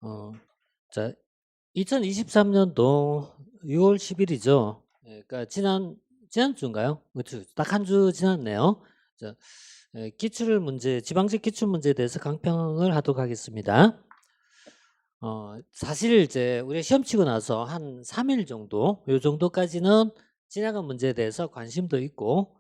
어, 자, 2023년도 6월 10일이죠. 그러니까 지난주인가요? 그렇죠. 딱 한 주 지났네요. 자, 기출 문제, 지방직 기출 문제에 대해서 강평을 하도록 하겠습니다. 사실 이제 우리가 시험 치고 나서 한 3일 정도, 요 정도까지는 지나간 문제에 대해서 관심도 있고,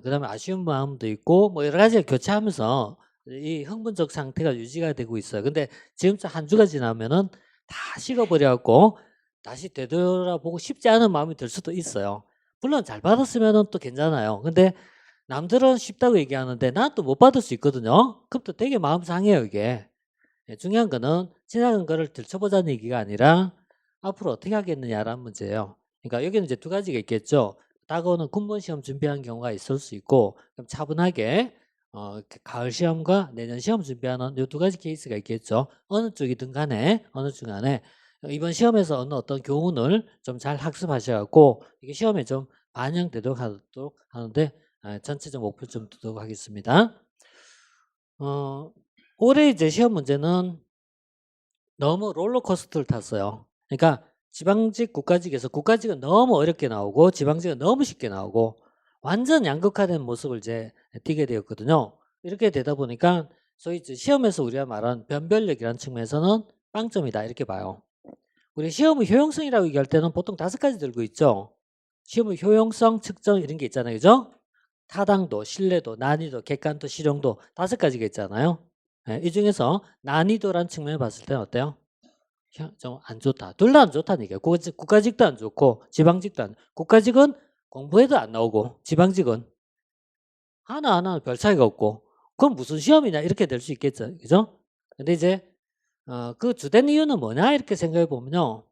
그다음에 아쉬운 마음도 있고, 뭐 여러 가지가 교차하면서 이 흥분적 상태가 유지가 되고 있어요. 근데 지금부터 한 주가 지나면은 다 식어버려갖고 다시 되돌아보고 싶지 않은 마음이 들 수도 있어요. 물론 잘 받았으면은 또 괜찮아요. 근데 남들은 쉽다고 얘기하는데 난 또 못 받을 수 있거든요. 그럼 또 되게 마음 상해요, 이게. 중요한 거는 지나간 거를 들춰보자는 얘기가 아니라 앞으로 어떻게 하겠느냐라는 문제예요. 그러니까 여기는 이제 두 가지가 있겠죠. 다가오는 군번 시험 준비하는 경우가 있을 수 있고, 그럼 차분하게 가을 시험과 내년 시험 준비하는 이 두 가지 케이스가 있겠죠. 어느 쪽이든 간에 어느 쪽 간에 이번 시험에서 어떤 교훈을 좀 잘 학습하셔갖고 이게 시험에 좀 반영되도록 하는데 전체적 목표 좀 두도록 하겠습니다. 올해 이제 시험 문제는 너무 롤러코스터를 탔어요. 그러니까 지방직, 국가직에서 국가직은 너무 어렵게 나오고 지방직은 너무 쉽게 나오고 완전 양극화된 모습을 이제 띠게 되었거든요. 이렇게 되다 보니까 소위 이제 시험에서 우리가 말한 변별력이라는 측면에서는 빵점이다 이렇게 봐요. 우리 시험의 효용성이라고 얘기할 때는 보통 5가지 들고 있죠. 시험의 효용성, 측정 이런 게 있잖아요. 그죠? 타당도, 신뢰도, 난이도, 객관도, 실용도 5가지가 있잖아요. 이 중에서 난이도란 측면을 봤을 때는 어때요? 좀 안 좋다. 둘 다 안 좋다는 얘기예요. 국가직도 안 좋고 지방직도 안. 국가직은 공부해도 안 나오고 지방직은 하나하나 별 차이가 없고 그럼 무슨 시험이냐 이렇게 될 수 있겠죠. 그죠? 근데 이제 그 주된 이유는 뭐냐 이렇게 생각해 보면요.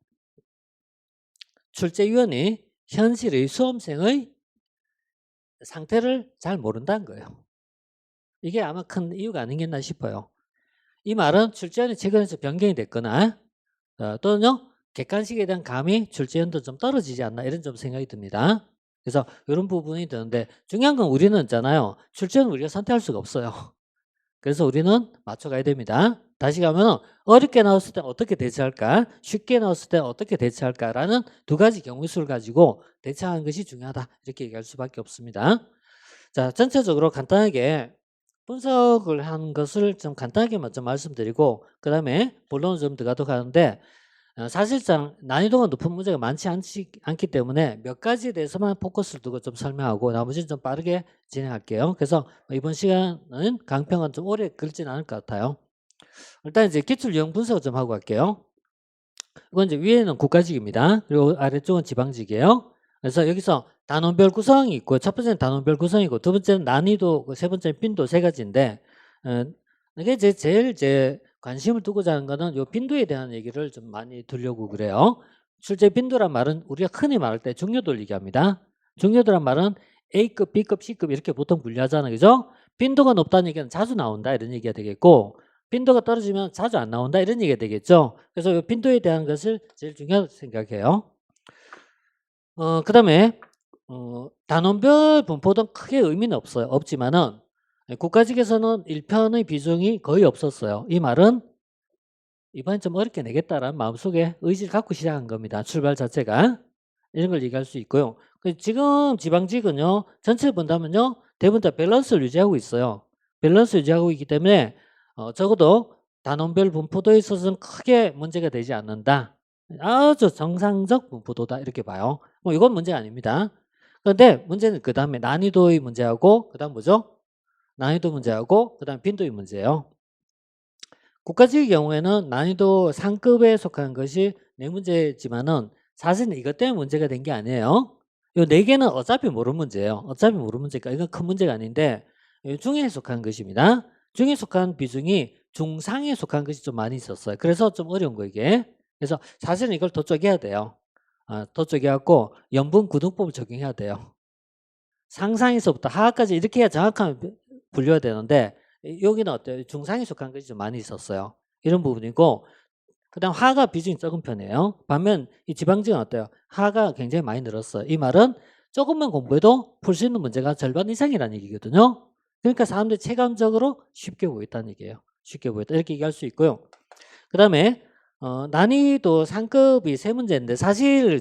출제위원이 현실의 수험생의 상태를 잘 모른다는 거예요. 이게 아마 큰 이유가 아니겠나 싶어요. 이 말은 출제원이 최근에 변경이 됐거나 또는요 객관식에 대한 감이 출제원도 좀 떨어지지 않나 이런 좀 생각이 듭니다. 그래서 이런 부분이 드는데 중요한 건 우리는 있잖아요. 출제는 우리가 선택할 수가 없어요. 그래서 우리는 맞춰가야 됩니다. 다시 가면 어렵게 나왔을 때 어떻게 대처할까, 쉽게 나왔을 때 어떻게 대처할까라는 두 가지 경우 수를 가지고 대처하는 것이 중요하다 이렇게 얘기할 수밖에 없습니다. 자, 전체적으로 간단하게 분석을 한 것을 좀 간단하게 먼저 말씀드리고 그 다음에 본론을 좀 들어가도록 하는데 사실상 난이도가 높은 문제가 많지 않기 때문에 몇 가지에 대해서만 포커스를 두고 좀 설명하고 나머지는 좀 빠르게 진행할게요. 그래서 이번 시간은 강평은 좀 오래 걸지는 않을 것 같아요. 일단 이제 기출 유형 분석을 좀 하고 갈게요. 이건 이제 위에는 국가직입니다. 그리고 아래쪽은 지방직이에요. 그래서 여기서 단원별 구성이 있고 첫 번째는 단원별 구성이고 두 번째는 난이도, 세 번째는 빈도 세 가지인데 이게 제일 관심을 두고자 하는 거는 요 빈도에 대한 얘기를 좀 많이 들려고 그래요. 출제 빈도란 말은 우리가 흔히 말할 때 중요도를 얘기합니다. 중요도란 말은 A급, B급, C급 이렇게 보통 분류하잖아요. 그죠? 빈도가 높다는 얘기는 자주 나온다 이런 얘기가 되겠고 빈도가 떨어지면 자주 안 나온다 이런 얘기가 되겠죠. 그래서 이 빈도에 대한 것을 제일 중요하다고 생각해요. 그 다음에 단원별 분포도 크게 의미는 없지만은 국가직에서는 1편의 비중이 거의 없었어요. 이 말은 이번엔 좀 어렵게 내겠다라는 마음속에 의지를 갖고 시작한 겁니다. 출발 자체가. 이런 걸 얘기할 수 있고요. 지금 지방직은요. 전체를 본다면요. 대부분 다 밸런스를 유지하고 있어요. 밸런스 유지하고 있기 때문에 적어도 단원별 분포도에 있어서는 크게 문제가 되지 않는다. 아주 정상적 분포도다 이렇게 봐요. 뭐 이건 문제가 아닙니다. 그런데 문제는 그 다음에 난이도의 문제하고 그 다음 뭐죠? 난이도 문제하고 그 다음 빈도의 문제예요. 국가직의 경우에는 난이도 상급에 속한 것이 네 문제지만은 사실은 이것 때문에 문제가 된 게 아니에요. 요 네 개는 어차피 모르는 문제예요. 어차피 모르는 문제니까 이건 큰 문제가 아닌데 중에 속한 것입니다. 중에 속한 비중이 중상에 속한 것이 좀 많이 있었어요. 그래서 좀 어려운 거 이게. 그래서 사실은 이걸 더 쪼개야 돼요. 더 쪼개갖고 연분 구등법을 적용해야 돼요. 상상에서부터 하하까지 이렇게 해야 정확한 분류가 되는데 여기는 어때요? 중상에 속한 것이 좀 많이 있었어요. 이런 부분이고 그다음 하가 비중이 적은 편이에요. 반면 이 지방직은 어때요? 하가 굉장히 많이 늘었어요. 이 말은 조금만 공부해도 풀 수 있는 문제가 절반 이상이라는 얘기거든요. 그러니까 사람들이 체감적으로 쉽게 보였다는 얘기예요. 쉽게 보였다 이렇게 얘기할 수 있고요. 그 다음에 난이도 상급이 3문제인데 사실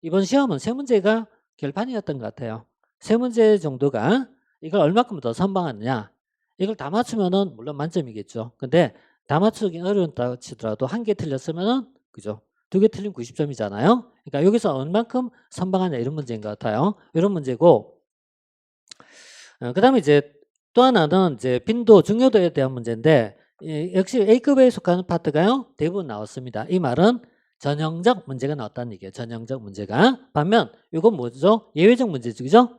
이번 시험은 3문제가 결판이었던 것 같아요. 3문제 정도가 이걸 얼마큼 더 선방하느냐. 이걸 다 맞추면은 물론 만점이겠죠. 근데 다 맞추기 어려웠다 치더라도 한 개 틀렸으면은 그죠? 2개 틀리면 90점이잖아요. 그러니까 여기서 얼만큼 선방하냐 이런 문제인 것 같아요. 이런 문제고 그다음에 이제 또 하나는 이제 빈도 중요도에 대한 문제인데 역시 A급에 속하는 파트가요. 대부분 나왔습니다. 이 말은 전형적 문제가 나왔다는 얘기예요. 전형적 문제가. 반면 이건 뭐죠? 예외적 문제죠. 그죠?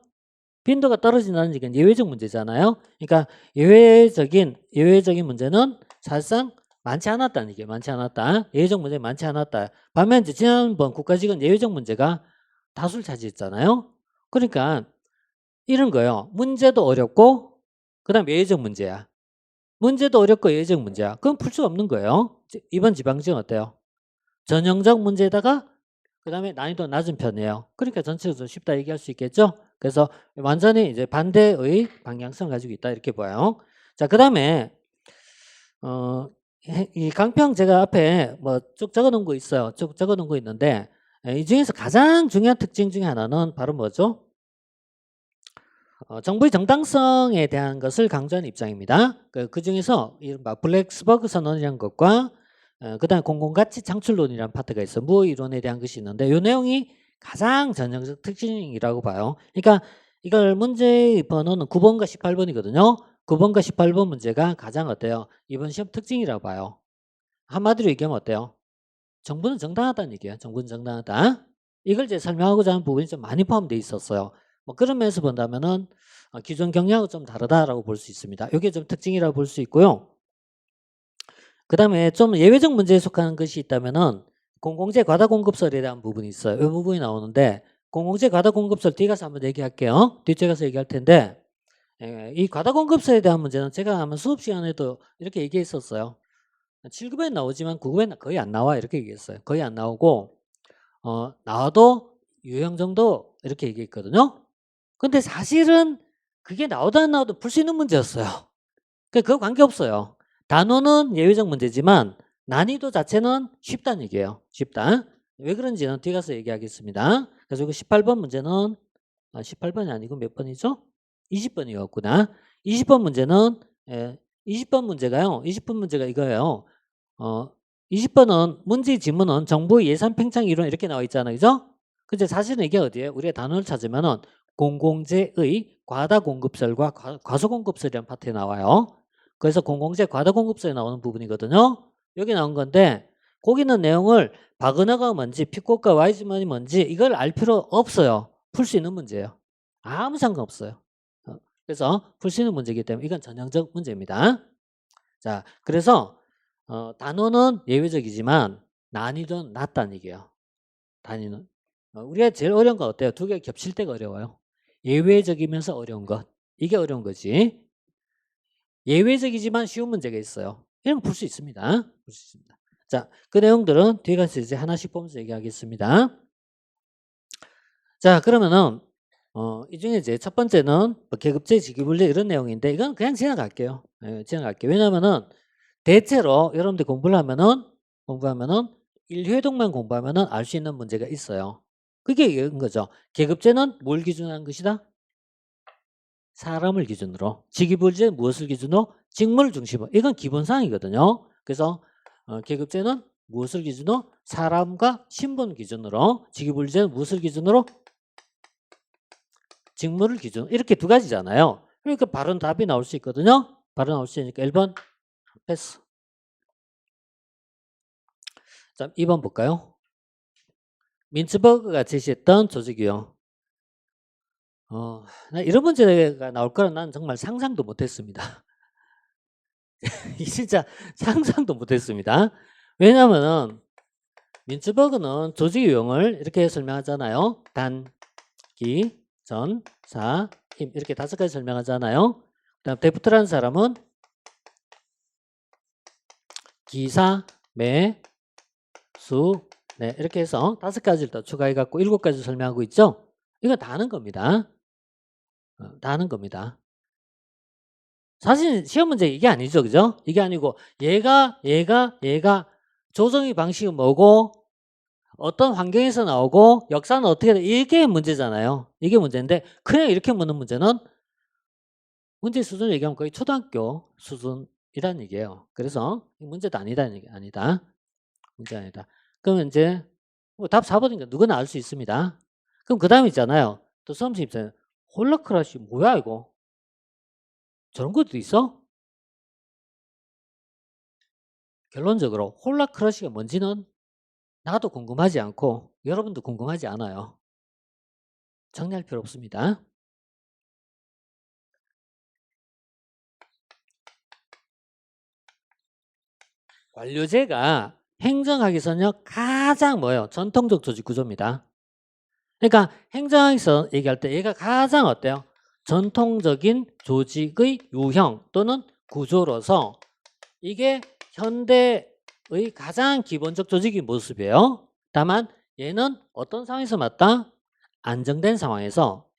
빈도가 떨어진다는 얘기는 예외적 문제잖아요. 그러니까 예외적인 문제는 사실상 많지 않았다는 얘기예요. 많지 않았다. 예외적 문제 많지 않았다. 반면 이제 지난번 국가직은 예외적 문제가 다수를 차지했잖아요. 그러니까 이런 거예요. 문제도 어렵고 그다음 예외적 문제야. 문제도 어렵고 예외적 문제야. 그럼 풀 수 없는 거예요. 이번 지방지는 어때요? 전형적 문제에다가 그다음에 난이도 낮은 편이에요. 그러니까 전체적으로 쉽다 얘기할 수 있겠죠. 그래서 완전히 이제 반대의 방향성을 가지고 있다 이렇게 봐요. 자, 그다음에 이 강평 제가 앞에 뭐 쭉 적어놓은 거 있어요. 쭉 적어놓은 거 있는데 이 중에서 가장 중요한 특징 중에 하나는 바로 뭐죠? 정부의 정당성에 대한 것을 강조하는 입장입니다. 그 중에서 이른바 블랙스버그 선언이라는 것과 그다음에 공공가치 창출론이라는 파트가 있어. 무어 이론에 대한 것이 있는데 이 내용이 가장 전형적 특징이라고 봐요. 그러니까 이걸 문제의 번호는 9번과 18번이거든요. 9번과 18번 문제가 가장 어때요? 이번 시험 특징이라고 봐요. 한마디로 얘기하면 어때요? 정부는 정당하다는 얘기예요. 정부는 정당하다. 이걸 이제 설명하고자 하는 부분이 좀 많이 포함되어 있었어요. 뭐 그런 면에서 본다면은 기존 경향하고 좀 다르다라고 볼 수 있습니다. 이게 좀 특징이라고 볼 수 있고요. 그 다음에 좀 예외적 문제에 속하는 것이 있다면은 공공재 과다공급설에 대한 부분이 있어요. 이 부분이 나오는데 공공재 과다공급설 뒤에 가서 한번 얘기할게요. 뒤에 가서 얘기할 텐데 이 과다공급설에 대한 문제는 제가 아마 수업 시간에도 이렇게 얘기했었어요. 7급에 나오지만 9급에는 거의 안 나와 이렇게 얘기했어요. 거의 안 나오고 나와도 유형 정도 이렇게 얘기했거든요. 근데 사실은 그게 나오도 안 나와도 풀 수 있는 문제였어요. 그거 관계없어요. 단어는 예외적 문제지만 난이도 자체는 쉽다는 얘기예요. 쉽다. 왜 그런지는 뒤에 가서 얘기하겠습니다. 그래서 이거 18번 문제는 18번이 아니고 몇 번이죠? 20번이었구나. 20번 문제는 20번 문제가요. 20번 문제가 이거예요. 20번은 문제 지문은 정부의 예산 팽창 이론 이렇게 나와 있잖아요. 그죠? 근데 사실은 이게 어디에 우리가 단어를 찾으면은 공공재의 과다 공급설과 과소 공급설이라는 파트에 나와요. 그래서 공공재 과다 공급설에 나오는 부분이거든요. 여기 나온 건데 거기 있는 내용을 바그너가 뭔지 피코가 와이즈먼이 뭔지 이걸 알 필요 없어요. 풀 수 있는 문제예요. 아무 상관없어요. 그래서 풀 수 있는 문제이기 때문에 이건 전형적 문제입니다. 자, 그래서 단어는 예외적이지만 난이도는 낮다는 얘기예요. 단위는. 우리가 제일 어려운 건 어때요? 두 개 겹칠 때가 어려워요. 예외적이면서 어려운 것. 이게 어려운 거지. 예외적이지만 쉬운 문제가 있어요. 이런 거 풀 수 있습니다. 풀 수 있습니다. 자, 그 내용들은 뒤에 가서 이제 하나씩 보면서 얘기하겠습니다. 자, 그러면은 이 중에 이제 첫 번째는 뭐 계급제, 직위분리 이런 내용인데 이건 그냥 지나갈게요. 지나갈게요. 왜냐면은 대체로 여러분들 공부하면은 1회독만 공부하면은 알 수 있는 문제가 있어요. 그게 이런 거죠. 계급제는 뭘 기준으로 한 것이다? 사람을 기준으로. 직위분리제는 무엇을 기준으로? 직무를 중심으로. 이건 기본사항이거든요. 그래서 계급제는 무엇을 기준으로? 사람과 신분 기준으로. 직위분리제는 무엇을 기준으로? 직무를 기준으로. 이렇게 두 가지잖아요. 그러니까 바른 답이 나올 수 있거든요. 바로 나올 수 있으니까 1번 패스. 자, 2번 볼까요? 민츠버그가 제시했던 조직유형. 이런 문제가 나올 거라 난 정말 상상도 못했습니다. 진짜 상상도 못했습니다. 왜냐하면은 민츠버그는 조직 유형을 이렇게 설명하잖아요. 단기, 전, 사, 임 이렇게 5가지 설명하잖아요. 그다음 데프트라는 사람은 기사, 매, 수, 네 이렇게 해서 5가지를 더 추가해 갖고 7가지 설명하고 있죠. 이거 다 하는 겁니다. 다 하는 겁니다. 사실 시험 문제 이게 아니죠. 그죠? 이게 아니고 얘가 조정의 방식은 뭐고 어떤 환경에서 나오고 역사는 어떻게 돼? 이게 문제잖아요. 이게 문제인데 그냥 이렇게 묻는 문제는 문제 수준을 얘기하면 거의 초등학교 수준이라는 얘기예요. 그래서 문제도 아니다는 얘기 아니다. 문제 아니다. 그러면 이제 뭐 답 4번이니까 누구나 알 수 있습니다. 그럼 그 다음에 있잖아요. 또 수험생 입장에 홀라크라시 뭐야 이거? 저런 것도 있어? 결론적으로 홀라크러쉬가 뭔지는 나도 궁금하지 않고 여러분도 궁금하지 않아요. 정리할 필요 없습니다. 관료제가 행정학에서는요 가장 뭐예요? 전통적 조직 구조입니다. 그러니까 행정학에서 얘기할 때 얘가 가장 어때요? 전통적인 조직의 유형 또는 구조로서 이게 현대의 가장 기본적 조직의 모습이에요. 다만 얘는 어떤 상황에서 맞다? 안정된 상황에서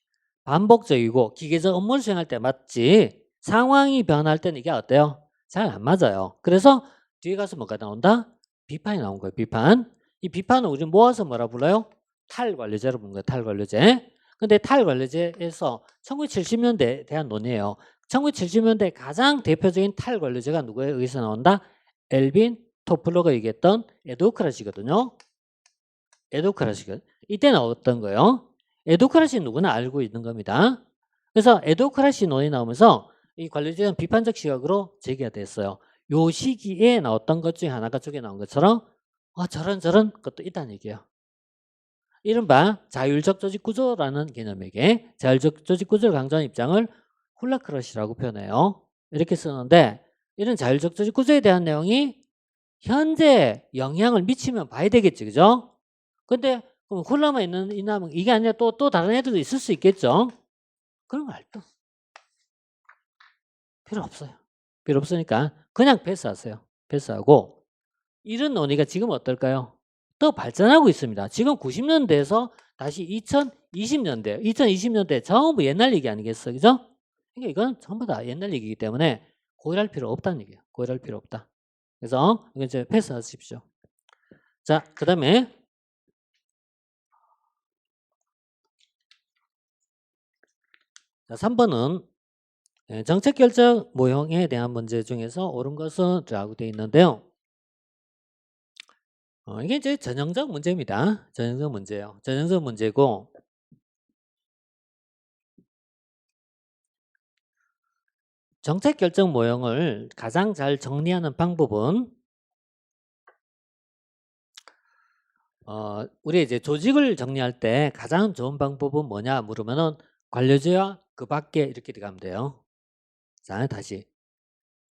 반복적이고 기계적 업무를 수행할 때 맞지 상황이 변할 때는 이게 어때요? 잘 안 맞아요. 그래서 뒤에 가서 뭐가 나온다? 비판이 나온 거예요. 비판. 이 비판은 우리 모아서 뭐라 불러요? 탈관료제로 부르는 거예요. 탈관료제. 근데 탈관료제에서 1970년대에 대한 논의예요. 1970년대 가장 대표적인 탈관료제가 누구에 의해서 나온다? 엘빈 토플러가 얘기했던 에도크라시거든요. 에도크라시거든요. 이때 나왔던 거예요. 에도크라시 누구나 알고 있는 겁니다. 그래서 에도크라시 논이 나오면서 이 관료제는 비판적 시각으로 제기가 됐어요. 요 시기에 나왔던 것 중에 하나가 저게 나온 것처럼 저런 것도 있다는 얘기예요. 이른바 자율적 조직 구조라는 개념에게 자율적 조직 구조를 강조하는 입장을 홀라크러시라고 표현해요. 이렇게 쓰는데 이런 자율적 조직 구조에 대한 내용이 현재 영향을 미치면 봐야 되겠지, 그죠? 근데 그럼 홀라만 있는 이게 아니라 또 다른 애들도 있을 수 있겠죠? 그런 거 알죠? 필요 없어요. 필요 없으니까 그냥 패스하세요. 패스하고 이런 논의가 지금 어떨까요? 더 발전하고 있습니다. 지금 90년대에서 다시 2020년대, 2020년대 전부 옛날 얘기 아니겠어요? 그죠? 그러니까 이건 전부 다 옛날 얘기이기 때문에 고려할 필요 없다는 얘기예요. 고려할 필요 없다. 그래서 이거 이제 패스하십시오. 자, 그 다음에 3번은 정책 결정 모형에 대한 문제 중에서 옳은 것은 라고 되어 있는데요. 이게 이제 전형적 문제입니다. 전형적 문제예요. 전형적 문제고 정책 결정 모형을 가장 잘 정리하는 방법은 우리 이제 조직을 정리할 때 가장 좋은 방법은 뭐냐 물으면은 관료제와 그 밖에 이렇게 들어가면 돼요. 자, 다시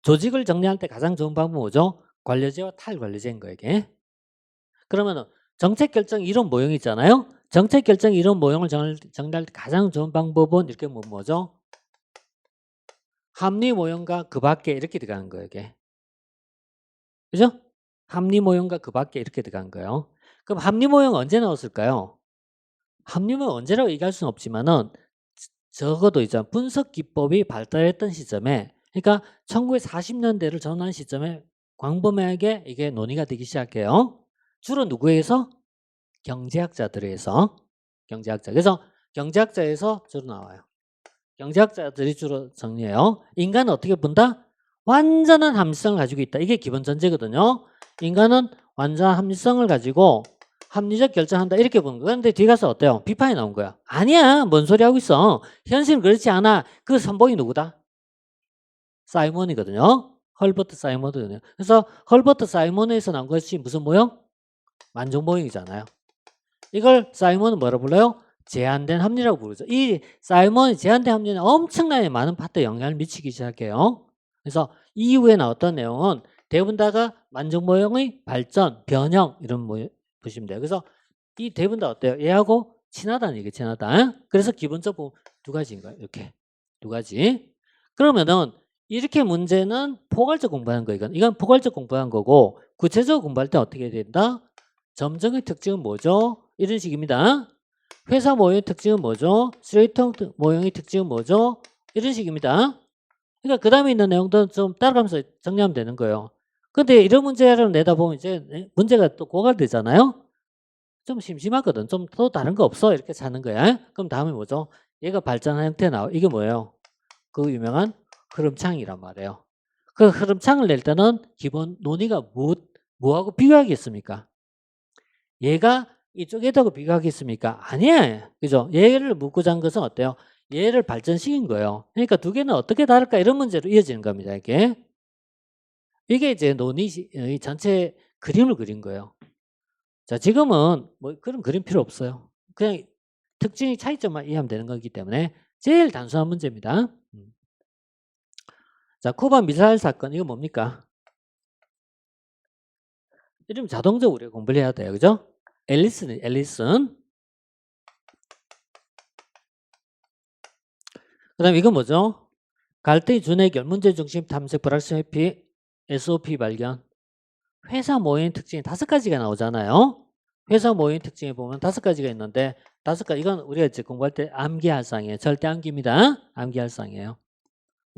조직을 정리할 때 가장 좋은 방법은 뭐죠? 관료제와 탈관료제인 거예요, 이게. 그러면은 정책 결정 이론 모형이 있잖아요. 정책 결정 이론 모형을 정리할 때 가장 좋은 방법은 이렇게 뭐죠? 합리 모형과 그 밖에 이렇게 들어가는 거예요, 이게. 그죠? 합리 모형과 그 밖에 이렇게 들어간 거예요. 그럼 합리 모형 언제 나왔을까요? 합리 모형 언제라고 얘기할 수는 없지만은 적어도 이제 분석 기법이 발달했던 시점에 그러니까 1940년대를 전환한 시점에 광범위하게 이게 논의가 되기 시작해요. 주로 누구에서? 경제학자들에서. 경제학자. 그래서 경제학자에서 주로 나와요. 경제학자들이 주로 정리해요. 인간은 어떻게 본다? 완전한 합리성을 가지고 있다. 이게 기본 전제거든요. 인간은 완전한 합리성을 가지고 합리적 결정한다. 이렇게 보는 거예요. 그런데 뒤에 가서 어때요? 비판이 나온 거야. 아니야. 뭔 소리 하고 있어. 현실은 그렇지 않아. 그 선봉이 누구다? 사이먼이거든요. 헐버트 사이먼이거든요. 그래서 헐버트 사이먼에서 나온 것이 무슨 모형? 만족 모형이잖아요. 이걸 사이먼은 뭐라 불러요? 제한된 합리라고 부르죠. 이 사이먼이 제한된 합리는 엄청나게 많은 파트에 영향을 미치기 시작해요. 그래서 이후에 나왔던 내용은 대부분 다가 만족 모형의 발전, 변형 이런 모형 보시면 돼요. 그래서 이 대부분 다 어때요? 얘하고 친하다는 얘기 친하다. 그래서 기본적으로 두 가지인 거예요. 이렇게 두 가지. 그러면은 이렇게 문제는 포괄적 공부하는 거예요. 이건 포괄적 공부한 거고 구체적으로 공부할 때 어떻게 된다? 점정의 특징은 뭐죠? 이런 식입니다. 회사 모형의 특징은 뭐죠? 스트레이트 모형의 특징은 뭐죠? 이런 식입니다. 그러니까 그 다음에 있는 내용도 좀 따라가면서 정리하면 되는 거예요. 근데 이런 문제를 내다 보면 이제 문제가 또 고갈되잖아요. 좀 심심하거든. 좀 또 다른 거 없어? 이렇게 찾는 거야. 그럼 다음에 뭐죠? 얘가 발전한 형태 나와. 이게 뭐예요? 그 유명한 흐름창이란 말이에요. 그 흐름창을 낼 때는 기본 논의가 뭐하고 비교하겠습니까? 얘가 이쪽에다가 비교하겠습니까? 아니에요. 그죠? 얘를 묻고 잔 것은 어때요? 얘를 발전시킨 거예요. 그러니까 두 개는 어떻게 다를까? 이런 문제로 이어지는 겁니다. 이게 이제 논의 전체 그림을 그린 거예요. 자, 지금은 뭐 그런 그림 필요 없어요. 그냥 특징의 차이점만 이해하면 되는 거기 때문에 제일 단순한 문제입니다. 자, 쿠바 미사일 사건 이거 뭡니까? 이러면 자동적으로 우리가 공부를 해야 돼요. 그죠? 앨리슨. 그 다음에 이건 뭐죠? 갈등이 준해결, 문제중심 탐색, 불확실성 회피, SOP 발견. 회사 모임 특징이 5가지가 나오잖아요. 회사 모임 특징에 보면 5가지가 있는데 5가지 이건 우리가 이제 공부할 때 암기할상이에요. 절대 암기입니다. 암기할상이에요.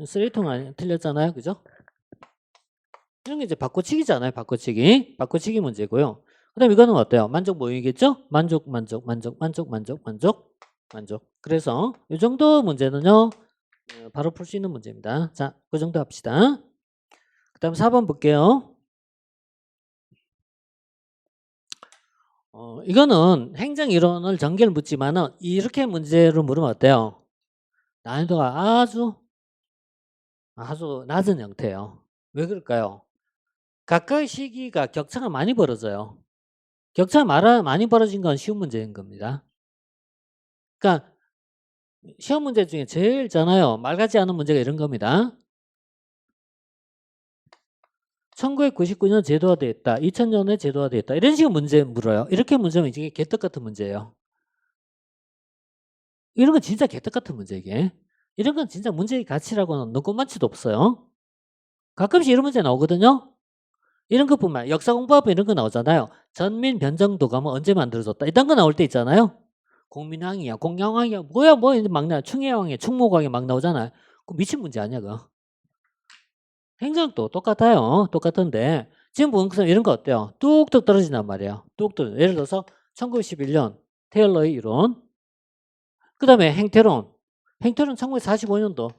쓰레기통 아니 틀렸잖아요. 그죠? 이런 게 이제 바꿔치기잖아요. 바꿔치기 문제고요. 그 다음에 이거는 어때요? 만족 모임이겠죠? 만족. 그래서 이 정도 문제는요. 바로 풀 수 있는 문제입니다. 자, 그 정도 합시다. 그 다음 4번 볼게요. 이거는 행정이론을 전개를 묻지만은 이렇게 문제로 물으면 어때요? 난이도가 아주 낮은 형태예요. 왜 그럴까요? 각각의 시기가 격차가 많이 벌어져요. 격차가 많이 벌어진 건 쉬운 문제인 겁니다. 그러니까 시험 문제 중에 제일 있잖아요. 말 같지 않은 문제가 이런 겁니다. 1999년 제도화되어 있다. 2000년에 제도화되어 있다. 이런 식의 문제 물어요. 이렇게 문제면 이게 개떡 같은 문제예요. 이런 건 진짜 개떡 같은 문제 이게. 이런 건 진짜 문제의 가치라고는 눈꼽만치도 없어요. 가끔씩 이런 문제 나오거든요. 이런 것뿐만 아니라 역사 공부하면 이런 거 나오잖아요. 전민 변정도감은 언제 만들어졌다. 이런 거 나올 때 있잖아요. 공민왕이야, 공양왕이야, 뭐야 이제 막 나와. 충혜왕이야, 충무광이 막 나오잖아요. 그 미친 문제 아니야 그거. 행정도 똑같아요. 똑같은데 지금 보는 것은 이런 거 어때요? 뚝뚝 떨어진단 말이에요. 뚝뚝. 예를 들어서 1911년 테일러의 이론. 그 다음에 행태론. 행태론 1945년도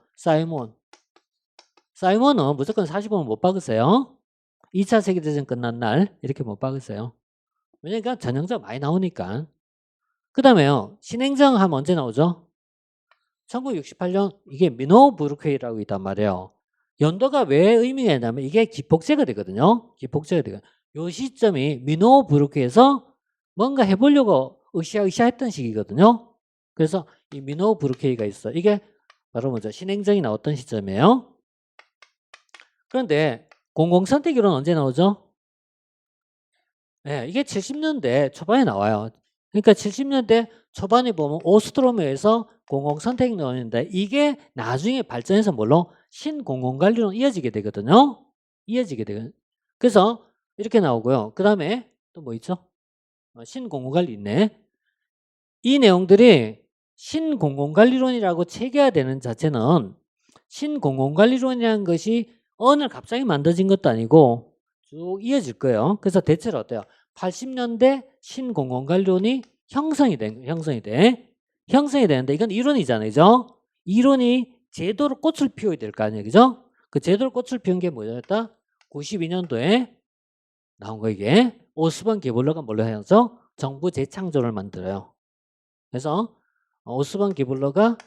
사이먼은 무조건 45는 못 박으세요. 2차 세계대전 끝난 날 이렇게 못 박으세요. 왜냐니까 전형자 많이 나오니까. 그 다음에요. 신행정 하면 언제 나오죠? 1968년 이게 미노 브루크웨이라고 있단 말이에요. 연도가 왜 의미가 있냐면 이게 기폭제가 되거든요. 기폭제가 되거든요. 요 시점이 미노 브루크에서 뭔가 해보려고 으쌰으쌰 했던 시기거든요. 그래서 이 미노 브루크웨이가 있어. 이게 바로 뭐죠? 신행정이 나왔던 시점이에요. 그런데 공공선택이론은 언제 나오죠? 네, 이게 70년대 초반에 나와요. 그러니까 70년대 초반에 보면 오스트롬에서 공공선택론인데 이게 나중에 발전해서 뭘로? 신공공관리론 이어지게 되거든요. 이어지게 되거든요. 그래서 이렇게 나오고요. 그 다음에 또 뭐 있죠? 신공공관리 있네. 이 내용들이 신공공관리론이라고 체계화되는 자체는 신공공관리론이라는 것이 어느 갑자기 만들어진 것도 아니고 쭉 이어질 거예요. 그래서 대체로 어때요? 80년대 신공공관리론이 형성이 되는데 이건 이론이잖아요. 그죠? 이론이 제도로 꽃을 피워야 될 거 아니에요. 그죠? 그 제도로 꽃을 피운 게 뭐였다? 92년도에 나온 거 이게. 오스본 게블러가 뭘로 해서 정부 재창조를 만들어요. 그래서 오스본 게블러가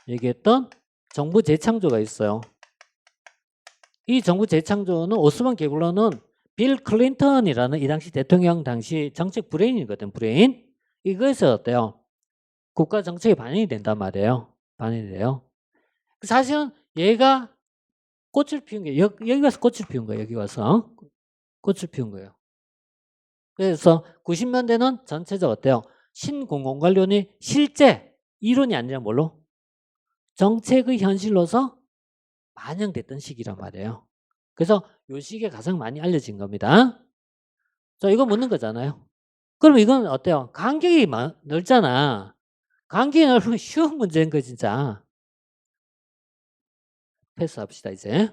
얘기했던 정부 재창조가 있어요. 이 정부 재창조는 오스본 게블러는 빌 클린턴이라는 이 당시 대통령 당시 정책 브레인이거든. 브레인. 이거에서 어때요? 국가 정책에 반영이 된단 말이에요. 반영이 돼요. 사실은 얘가 꽃을 피운 게 여기 와서 꽃을 피운 거예요. 여기 와서 꽃을 피운 거예요. 그래서 90년대는 전체적으로 어때요? 신공공관리론이 실제 이론이 아니라 뭘로? 정책의 현실로서 반영됐던 시기란 말이에요. 그래서 이 시기에 가장 많이 알려진 겁니다. 자, 이거 묻는 거잖아요. 그럼 이건 어때요? 간격이 넓잖아. 간격이 넓으면 쉬운 문제인 거 진짜. 패스합시다 이제.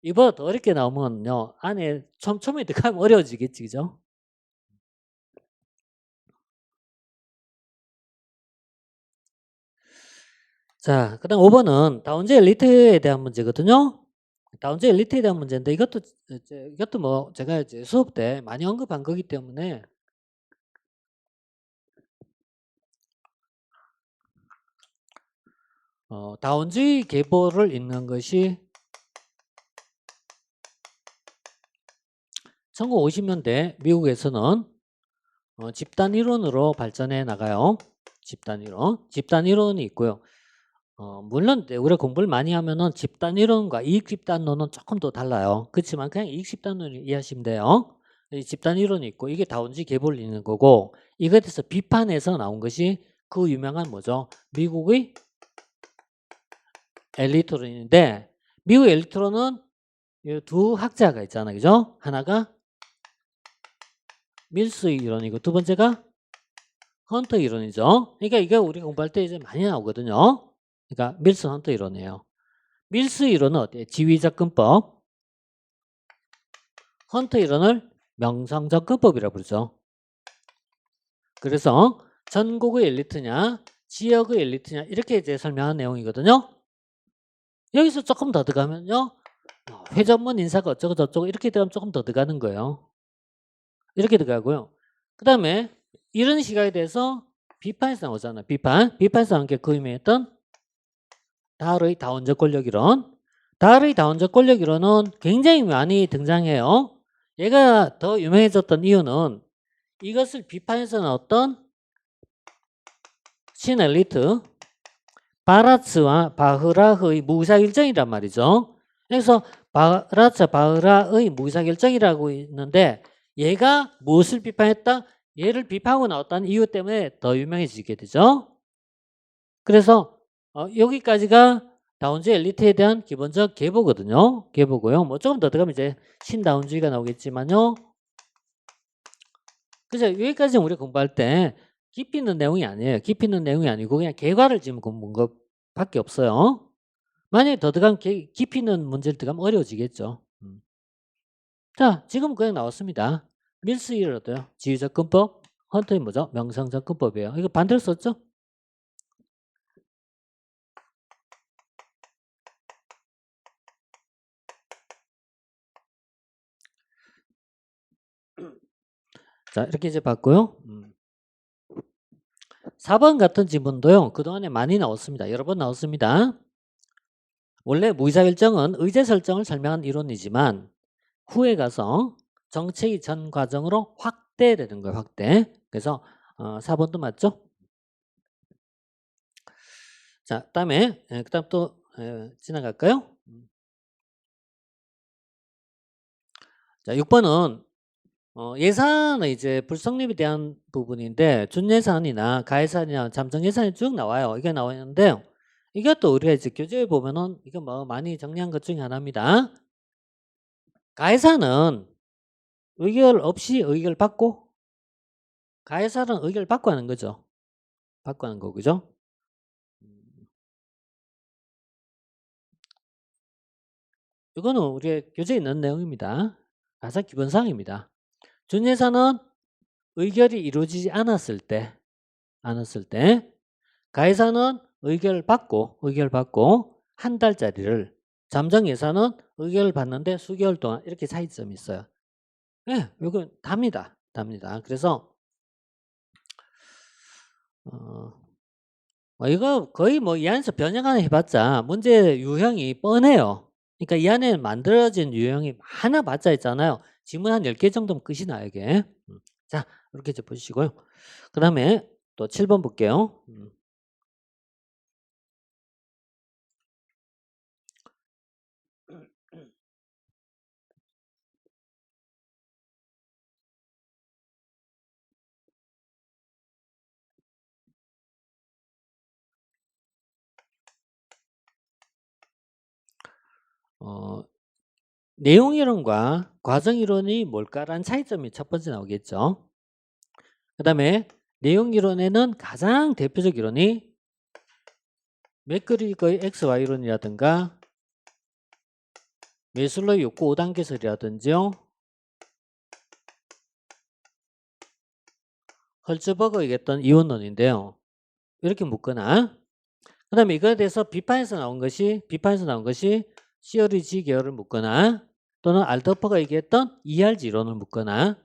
이보다 더 어렵게 나오면요. 안에 촘촘히 들어가면 어려워지겠지. 그죠? 자, 그 다음 5번은 다운제 엘리트에 대한 문제거든요. 다운제 엘리트에 대한 문제인데 이것도 뭐 제가 이제 수업 때 많이 언급한 거기 때문에 다운주의 계보를 읽는 것이 1950년대 미국에서는 집단 이론으로 발전해 나가요. 집단 이론. 집단 이론이 있고요. 물론 우리가 공부를 많이 하면은 집단 이론과 이익 집단론은 조금 더 달라요. 그렇지만 그냥 이익 집단론을 이해하시면 돼요. 이 집단 이론이 있고 이게 다운주의 계보를 읽는 거고 이것에 대해서 비판해서 나온 것이 그 유명한 뭐죠? 미국의 엘리트론인데 미국 엘리트론은 이 두 학자가 있잖아요. 그죠? 하나가 밀스 이론이고 두 번째가 헌터 이론이죠. 그러니까 이게 우리가 공부할 때 이제 많이 나오거든요. 그러니까 밀스 헌터 이론이에요. 밀스 이론은 어때요? 지위접근법. 헌터 이론을 명성접근법이라고 부르죠. 그래서 전국의 엘리트냐 지역의 엘리트냐 이렇게 이제 설명한 내용이거든요. 여기서 조금 더 들어가면요. 회전문 인사가 어쩌고 저쩌고 이렇게 들어가면 조금 더 들어가는 거예요. 이렇게 들어가고요. 그 다음에 이런 시각에 대해서 비판에서 나오잖아요. 비판에서 나온 게 그 의미했던 다을의 다원적 권력이론. 다을의 다원적 권력이론은 굉장히 많이 등장해요. 얘가 더 유명해졌던 이유는 이것을 비판해서 나왔던 신엘리트 바라츠와 바흐라의 무사결정이란 말이죠. 그래서 바라츠, 바흐라의 무사결정이라고 있는데 얘가 무엇을 비판했다? 얘를 비판하고 나왔다는 이유 때문에 더 유명해지게 되죠. 그래서 여기까지가 다운주의 엘리트에 대한 기본적 계보거든요. 계보고요. 뭐 조금 더 들어가면 이제 신다운주의가 나오겠지만요. 그래서 여기까지는 우리 공부할 때 깊이 있는 내용이 아니에요. 깊이 있는 내용이 아니고 그냥 개괄을 지금 공부한 것밖에 없어요. 만약에 더 들어가면 깊이 있는 문제를 들어가면 어려워지겠죠. 자, 지금 그냥 나왔습니다. 밀스 이론도요. 지위접근법, 헌터의 뭐죠? 명성접근법이에요. 이거 반대로 썼죠? 자, 이렇게 이제 봤고요. 4번 같은 지문도요. 그동안에 많이 나왔습니다. 여러 번 나왔습니다. 원래 무의사결정은 의제 설정을 설명한 이론이지만 후에 가서 정책이 전 과정으로 확대되는 거예요. 확대. 그래서 4번도 맞죠? 자, 그다음에 그다음 또 지나갈까요? 자, 6번은 예산의 이제 불성립에 대한 부분인데 준예산이나 가예산이나 잠정예산이 쭉 나와요. 이게 나오는데요. 이것도 우리가 이제 교재에 보면은 이거 뭐 많이 정리한 것 중에 하나입니다. 가예산은 의결 없이 의결 받고 가해사는 의결 받고 하는 거죠. 받고 하는 거 그죠? 이거는 우리 교재에 있는 내용입니다. 가장 기본사항입니다. 준예산은 의결이 이루어지지 않았을 때 가해사는 의결 받고 한 달짜리를 잠정예산은 의결을 받는데 수개월 동안 이렇게 차이점이 있어요. 네, 이건 답니다. 그래서 이거 거의 뭐 이 안에서 변형 하나 해봤자 문제 유형이 뻔해요. 그러니까 이 안에 만들어진 유형이 하나 봤자 있잖아요. 지문 한 10개 정도면 끝이 나요 이게. 자 이렇게 이제 보시고요. 그 다음에 또 7번 볼게요. 내용이론과 과정이론이 뭘까라는 차이점이 첫 번째 나오겠죠. 그 다음에 내용이론에는 가장 대표적 이론이 맥그리거의 XY론이라든가 매슬로의 욕구 5단계설이라든지요. 헐츠버그가 얘기했던 이원론인데요. 이렇게 묶거나 그 다음에 이거에 대해서 비판에서 나온 것이 시어리 G 계열을 묶거나 또는 알더퍼가 얘기했던 ERG 이론을 묶거나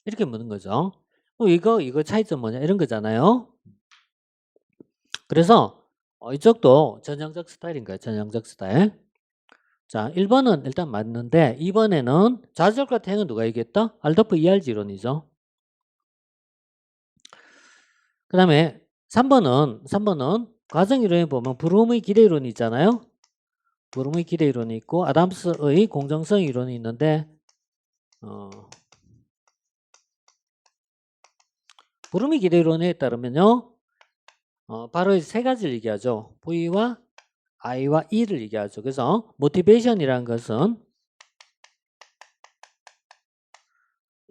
이렇게 묻는 거죠. 이거 차이점 뭐냐 이런 거잖아요. 그래서 이쪽도 전형적 스타일인 거예요. 전형적 스타일. 자, 1번은 일단 맞는데 2번에는 좌절과 행은 누가 얘기했다? 알더프 ERG 이론이죠. 그 다음에 3번은 과정 이론에 보면 브룸의 기대 이론이 있잖아요. 브룸의 기대 이론이 있고 아담스의 공정성 이론이 있는데 브룸의 기대 이론에 따르면요. 바로 세 가지를 얘기하죠. V와 I와 E를 얘기하죠. 그래서 모티베이션이라는 것은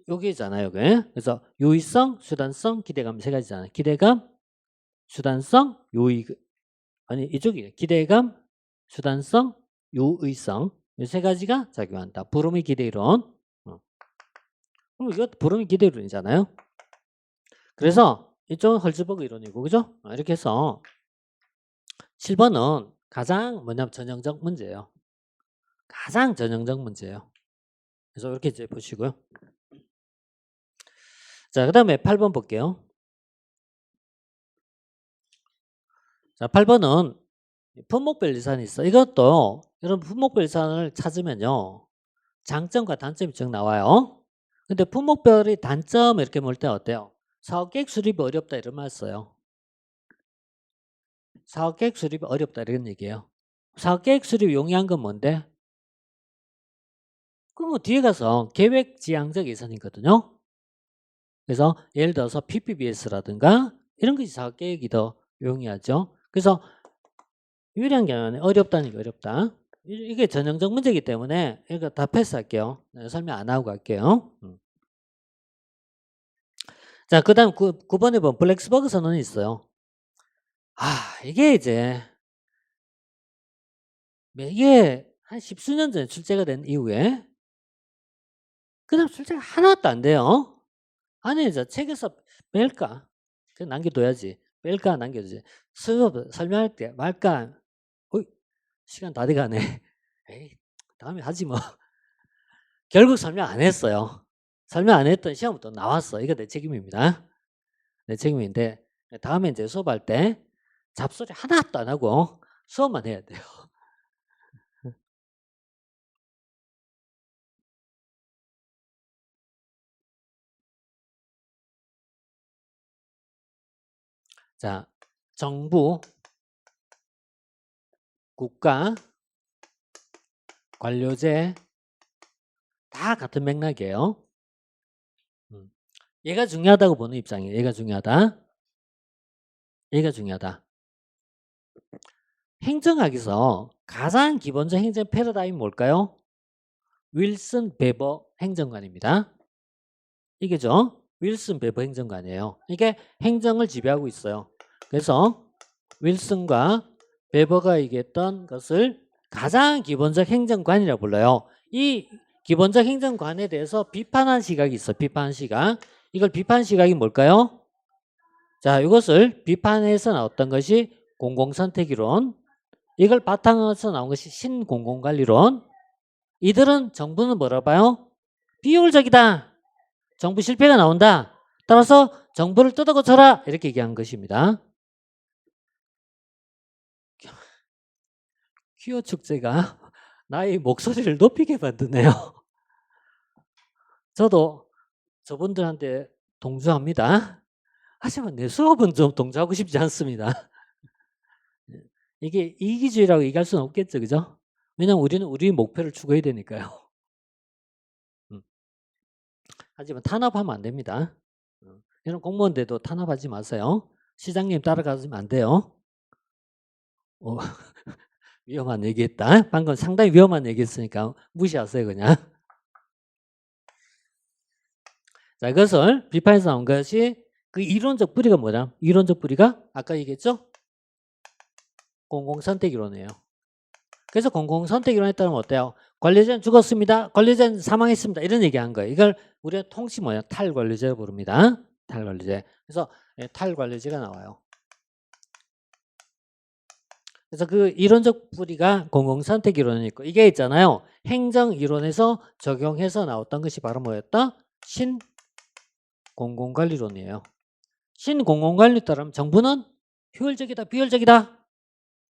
여기잖아요. 그래서 유의성, 수단성, 기대감 세 가지잖아요. 기대감, 수단성, 아니 이쪽이에요. 기대감, 수단성, 유의성 이 세 가지가 작용한다. 브룸의 기대 이론. 그럼 이거 브룸의 기대 이론이잖아요. 그래서 이쪽은 헐츠버그 이론이고 그죠? 이렇게 해서 7번은 가장 뭐냐면 전형적 문제예요. 가장 전형적 문제예요. 그래서 이렇게 이제 보시고요. 자, 그 다음에 8번 볼게요. 자, 8번은 품목별 리산이 있어. 이것도 여러분 품목별 리산을 찾으면요. 장점과 단점이 쭉 나와요. 근데 품목별이 단점 이렇게 볼 때 어때요? 사업계획 수립이 어렵다 이런 말 써요. 사업계획 수립이 어렵다 이런 얘기예요. 사업계획 수립 용이한 건 뭔데? 그럼 뒤에 가서 계획지향적 예산이거든요. 그래서 예를 들어서 PPBS라든가 이런 것이 사업계획이 더 용이하죠. 그래서 유리한 경우는 어렵다는 게 어렵다. 이게 전형적 문제이기 때문에 이거 다 패스할게요. 설명 안 하고 갈게요. 자, 그 다음 9번에 보면 블랙스버그 선언이 있어요. 이게 이제 이게 한 10수년 전에 출제가 된 이후에 그 다음 출제가 하나도 안 돼요. 아니 이제 책에서 뺄까? 그냥 남겨둬야지. 뺄까 남겨두지. 수업 설명할 때 말까? 시간 다 돼가네. 에이, 다음에 하지 뭐. 결국 설명 안 했어요. 설명 안 했던 시험부터 나왔어. 이거 내 책임입니다. 내 책임인데 다음에 이제 수업할 때 잡소리 하나도 안 하고 수업만 해야 돼요. 자, 정부, 국가, 관료제 다 같은 맥락이에요. 얘가 중요하다고 보는 입장이에요. 얘가 중요하다. 얘가 중요하다. 행정학에서 가장 기본적 행정 패러다임이 뭘까요? 윌슨 베버 행정관입니다. 이게죠. 윌슨 베버 행정관이에요. 이게 행정을 지배하고 있어요. 그래서 윌슨과 베버가 얘기했던 것을 가장 기본적 행정관이라고 불러요. 이 기본적 행정관에 대해서 비판한 시각이 있어요. 비판 시각. 이걸 비판 시각이 뭘까요? 자, 이것을 비판해서 나왔던 것이 공공선택이론. 이걸 바탕으로 해서 나온 것이 신공공관리론. 이들은 정부는 뭐라 봐요? 비효율적이다. 정부 실패가 나온다. 따라서 정부를 뜯어고쳐라. 이렇게 얘기한 것입니다. 퀴어 축제가 나의 목소리를 높이게 만드네요. 저도 저분들한테 동조합니다. 하지만 내 수업은 좀 동조하고 싶지 않습니다. 이게 이기주의라고 얘기할 수는 없겠죠. 그죠? 왜냐면 우리는 우리 목표를 추구해야 되니까요. 하지만 탄압하면 안 됩니다. 이런 공무원들도 탄압하지 마세요. 시장님 따라가시면 안 돼요. 위험한 얘기했다. 방금 상당히 위험한 얘기했으니까 무시하세요 그냥. 자, 이것을 비판에서 나온 것이 그 이론적 뿌리가 뭐냐? 이론적 뿌리가 아까 얘기했죠? 공공선택이론이에요. 그래서 공공선택이론에 따르면 어때요? 관료제는 죽었습니다. 관료제는 사망했습니다. 이런 얘기한 거예요. 이걸 우리가 통칭 뭐예요? 탈관료제로 부릅니다. 탈관료제. 그래서 탈관료제가 나와요. 그래서 그 이론적 뿌리가 공공선택 이론이 있고 이게 있잖아요. 행정 이론에서 적용해서 나왔던 것이 바로 뭐였다? 신공공관리론이에요. 신공공관리 따르면 정부는 효율적이다, 비효율적이다?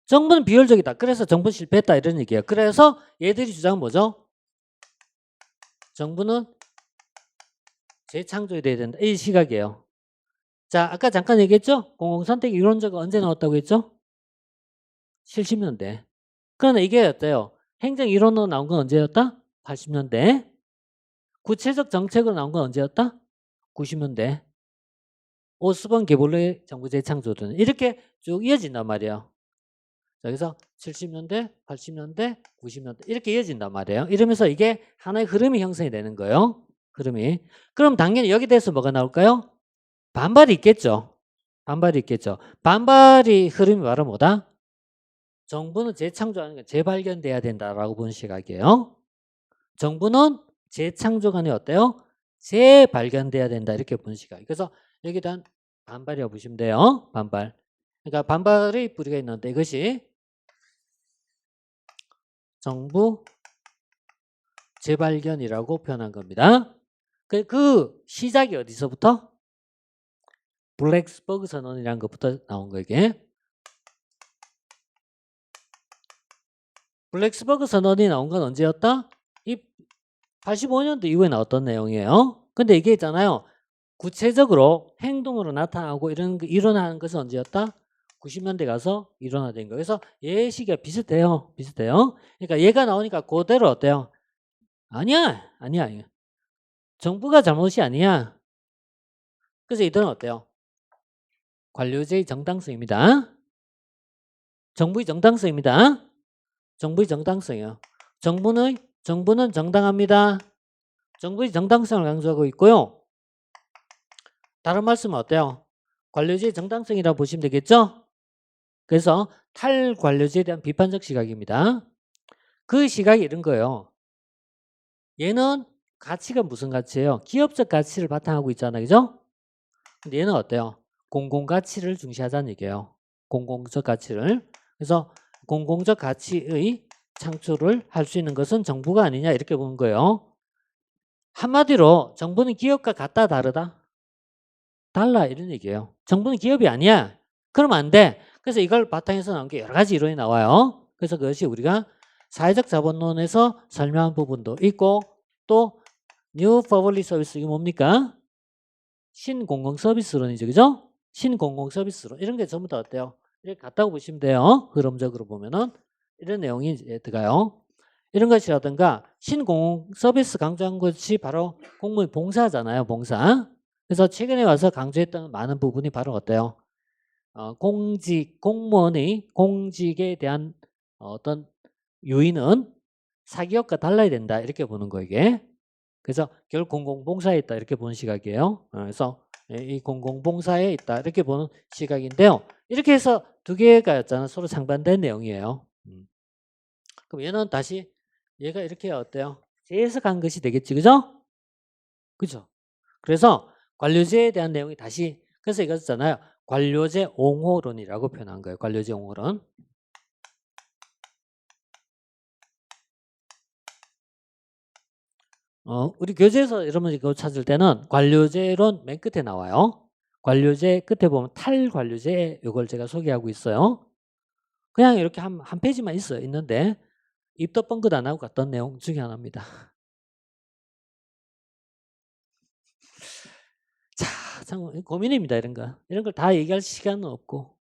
정부는 비효율적이다. 그래서 정부 실패했다 이런 얘기예요. 그래서 얘들이 주장은 뭐죠? 정부는 재창조해야 된다. 이 시각이에요. 자, 아까 잠깐 얘기했죠? 공공선택 이론자가 언제 나왔다고 했죠? 70년대. 그러나 이게 어때요? 행정 이론으로 나온 건 언제였다? 80년대. 구체적 정책으로 나온 건 언제였다? 90년대. 오스본 게볼레 정부 재창조든 이렇게 쭉 이어진단 말이에요. 여기서 70년대, 80년대, 90년대 이렇게 이어진단 말이에요. 이러면서 이게 하나의 흐름이 형성이 되는 거예요. 흐름이. 그럼 당연히 여기 대해서 뭐가 나올까요? 반발이 있겠죠. 반발이 있겠죠. 반발이 흐름이 바로 뭐다? 정부는 재창조하는 게 재발견돼야 된다라고 보는 시각이에요. 정부는 재창조가 아니라 어때요? 재발견돼야 된다 이렇게 보는 시각. 그래서 여기에 대한 반발이라고 보시면 돼요. 반발. 그러니까 반발의 뿌리가 있는데 이것이 정부 재발견이라고 표현한 겁니다. 그 시작이 어디서부터? 블랙스버그 선언이라는 것부터 나온 거 이게. 블랙스버그 선언이 나온 건 언제였다? 이 85년도 이후에 나왔던 내용이에요. 근데 이게 있잖아요. 구체적으로 행동으로 나타나고 일어나는 것은 언제였다? 90년대 가서 일어나된 거예요. 그래서 얘 시기가 비슷해요. 비슷해요. 그러니까 얘가 나오니까 그대로 어때요? 아니야. 정부가 잘못이 아니야. 그래서 이들은 어때요? 관료제의 정당성입니다. 정부의 정당성입니다. 정부의 정당성이요. 정부는 정당합니다. 정부의 정당성을 강조하고 있고요. 다른 말씀은 어때요? 관료제의 정당성이라고 보시면 되겠죠? 그래서 탈관료제에 대한 비판적 시각입니다. 그 시각이 이런 거예요. 얘는 가치가 무슨 가치예요? 기업적 가치를 바탕하고 있잖아요. 그죠? 근데 얘는 어때요? 공공가치를 중시하자는 얘기예요. 공공적 가치를. 그래서 공공적 가치의 창출을 할 수 있는 것은 정부가 아니냐 이렇게 보는 거예요. 한마디로 정부는 기업과 같다 다르다? 달라 이런 얘기예요. 정부는 기업이 아니야. 그러면 안 돼. 그래서 이걸 바탕에서 나온 게 여러 가지 이론이 나와요. 그래서 그것이 우리가 사회적 자본론에서 설명한 부분도 있고 또 뉴 퍼블릭 서비스 이게 뭡니까? 신공공 서비스론이죠. 그죠? 신공공 서비스론 이런 게 전부 다 어때요? 이렇게 같다고 보시면 돼요. 흐름적으로 보면은 이런 내용이 이제 들어가요. 이런 것이라든가 신공공 서비스 강조한 것이 바로 공무원 봉사잖아요. 봉사. 그래서 최근에 와서 강조했던 많은 부분이 바로 어때요? 공무원의 공직에 대한 어떤 요인은 사기업과 달라야 된다 이렇게 보는 거 이게. 그래서 결국 공공봉사에 있다 이렇게 보는 시각이에요. 그래서 이 공공봉사에 있다 이렇게 보는 시각인데요. 이렇게 해서 두 개가 였잖아 서로 상반된 내용이에요. 그럼 얘는 다시 얘가 이렇게 어때요? 재해석한 것이 되겠지, 그죠? 그죠? 그래서 관료제에 대한 내용이 다시 그래서 이거잖아요. 관료제 옹호론이라고 표현한 거예요. 관료제 옹호론. 우리 교재에서 여러분 이거 찾을 때는 관료제론 맨 끝에 나와요. 관료제 끝에 보면 탈관료제 이걸 제가 소개하고 있어요. 그냥 이렇게 한 페이지만 있는데 입도 뻥긋 안 하고 갔던 내용 중에 하나입니다. 자, 참 고민입니다. 이런 거. 이런 걸 다 얘기할 시간은 없고.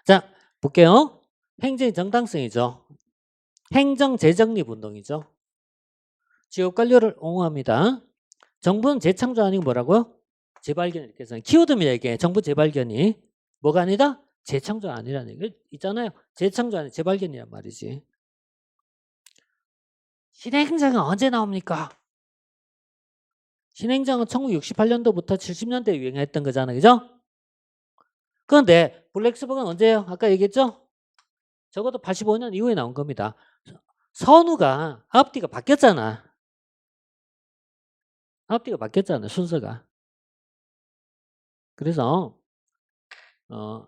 자, 볼게요. 행정의 정당성이죠. 행정 재정립 운동이죠. 지역관료를 옹호합니다. 정부는 재창조 아니고 뭐라고요? 재발견 이렇게 해서 키워드입니다. 이게 정부 재발견이 뭐가 아니다? 재창조 아니라는 거 있잖아요. 재창조 아니 재발견이란 말이지. 신행정은 언제 나옵니까? 신행정은 1968년도부터 70년대에 유행했던 거잖아요. 그죠? 그런데 블랙스벅은 언제예요? 아까 얘기했죠? 적어도 85년 이후에 나온 겁니다. 선우가 앞뒤가 바뀌었잖아. 앞뒤가 바뀌었잖아, 순서가. 그래서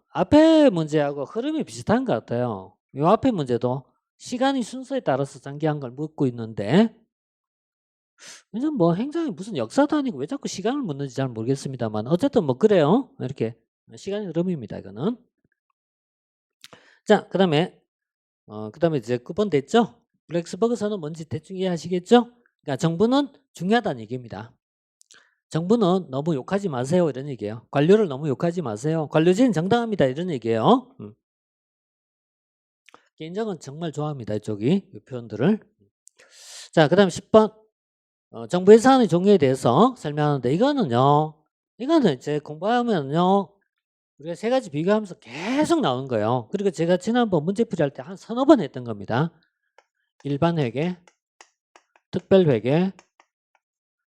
앞에 문제하고 흐름이 비슷한 것 같아요. 이 앞에 문제도 시간이 순서에 따라서 전개한 걸 묻고 있는데, 이제 뭐 행정이 무슨 역사도 아니고 왜 자꾸 시간을 묻는지 잘 모르겠습니다만 어쨌든 뭐 그래요. 이렇게 시간의 흐름입니다. 이거는. 자, 그다음에 이제 9번 됐죠? 블랙스버그선은 뭔지 대충 이해하시겠죠? 그러니까 정부는 중요하다는 얘기입니다. 정부는 너무 욕하지 마세요 이런 얘기예요. 관료를 너무 욕하지 마세요. 관료제는 정당합니다 이런 얘기예요. 개인적은 정말 좋아합니다. 이쪽이 이 표현들을. 자, 그 다음 10번 정부 예산의 종류에 대해서 설명하는데 이거는 이제 공부하면요 우리가 세 가지 비교하면서 계속 나오는 거예요. 그리고 제가 지난번 문제풀이 할 때 한 서너 번 했던 겁니다. 일반 회계, 특별 회계,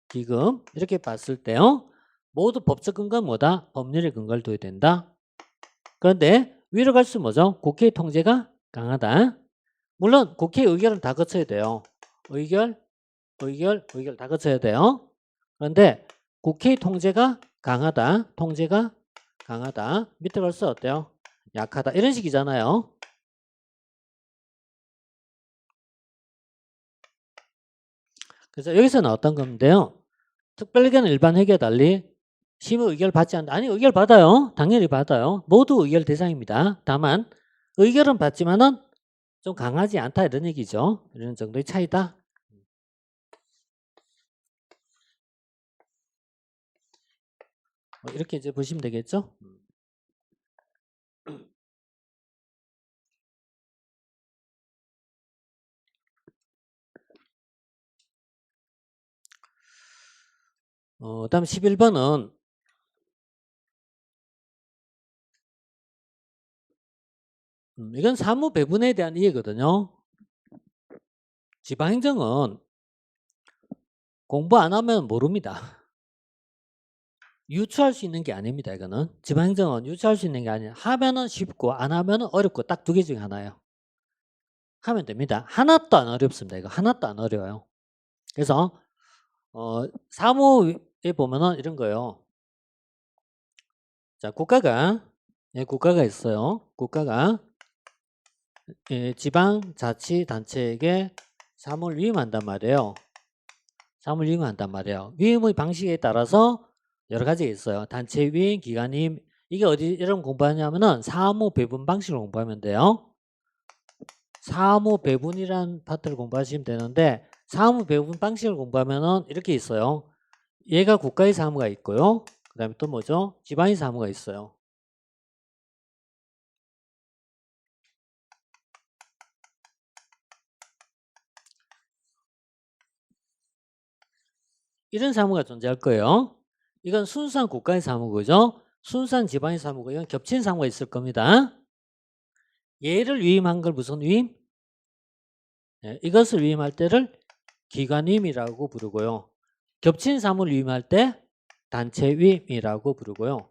기금 이렇게 봤을 때요 모두 법적 근거는 뭐다? 법률의 근거를 둬야 된다. 그런데 위로 갈수록 뭐죠? 국회의 통제가 강하다. 물론 국회 의결은 다 거쳐야 돼요. 의결 다 거쳐야 돼요. 그런데 국회의 통제가 강하다. 통제가 강하다. 밑에 갈수록 어때요? 약하다. 이런 식이잖아요. 그래서 여기서는 어떤 건데요. 특별회계는 일반 회계와 달리 심의 의결 받지 않는다. 아니 의결 받아요. 당연히 받아요. 모두 의결 대상입니다. 다만 의결은 받지만은 좀 강하지 않다 이런 얘기죠. 이런 정도의 차이다. 이렇게 이제 보시면 되겠죠. 다음 11번은 이건 사무 배분에 대한 이해거든요. 지방행정은 공부 안 하면 모릅니다. 유추할 수 있는 게 아닙니다. 이거는 지방행정은 유추할 수 있는 게 아니에요. 하면은 쉽고 안 하면은 어렵고 딱 두 개 중에 하나예요. 하면 됩니다. 하나도 안 어렵습니다. 이거 하나도 안 어려워요. 그래서 사무에 보면은 이런 거예요. 자, 국가가 있어요. 국가가 지방자치단체에게 사무를 위임한단 말이에요. 사무를 위임한단 말이에요. 위임의 방식에 따라서 여러 가지가 있어요. 단체 위임, 기관 위임. 이게 어디 이런 공부하냐면은 사무 배분 방식을 공부하면 돼요. 사무 배분이란 파트를 공부하시면 되는데 사무 배분 방식을 공부하면은 이렇게 있어요. 얘가 국가의 사무가 있고요. 그 다음에 또 뭐죠? 지방의 사무가 있어요. 이런 사무가 존재할 거예요. 이건 순수한 국가의 사무고죠. 순수한 지방의 사무고 이건 겹친 사무가 있을 겁니다. 얘를 위임한 걸 무슨 위임? 이것을 위임할 때를 기관위임이라고 부르고요. 겹친 사무를 위임할 때 단체 위임이라고 부르고요.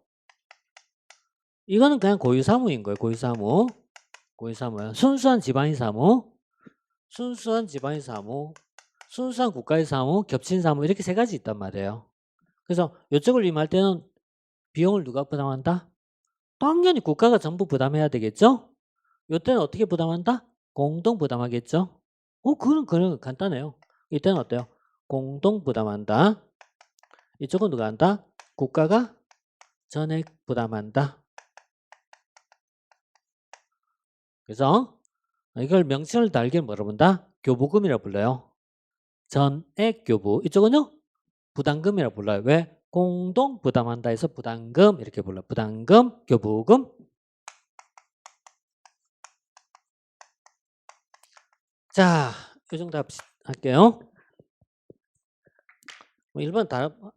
이거는 그냥 고유사무인 거예요. 고유사무예요. 순수한 지방의 사무, 순수한 지방의 사무, 순수한 국가의 사무, 겹친 사무 이렇게 세 가지 있단 말이에요. 그래서 이쪽을 위임할 때는 비용을 누가 부담한다? 당연히 국가가 전부 부담해야 되겠죠? 이때는 어떻게 부담한다? 공동 부담하겠죠? 그건 간단해요. 이때는 어때요? 공동 부담한다. 이쪽은 누가 한다? 국가가 전액 부담한다. 그래서 이걸 명칭을 달게 뭐라 본다? 교부금이라고 불러요. 전액 교부. 이쪽은요? 부담금이라고 불러요. 왜? 공동 부담한다 해서 부담금 이렇게 불러요. 부담금, 교부금. 자, 이 정도 할게요. 1번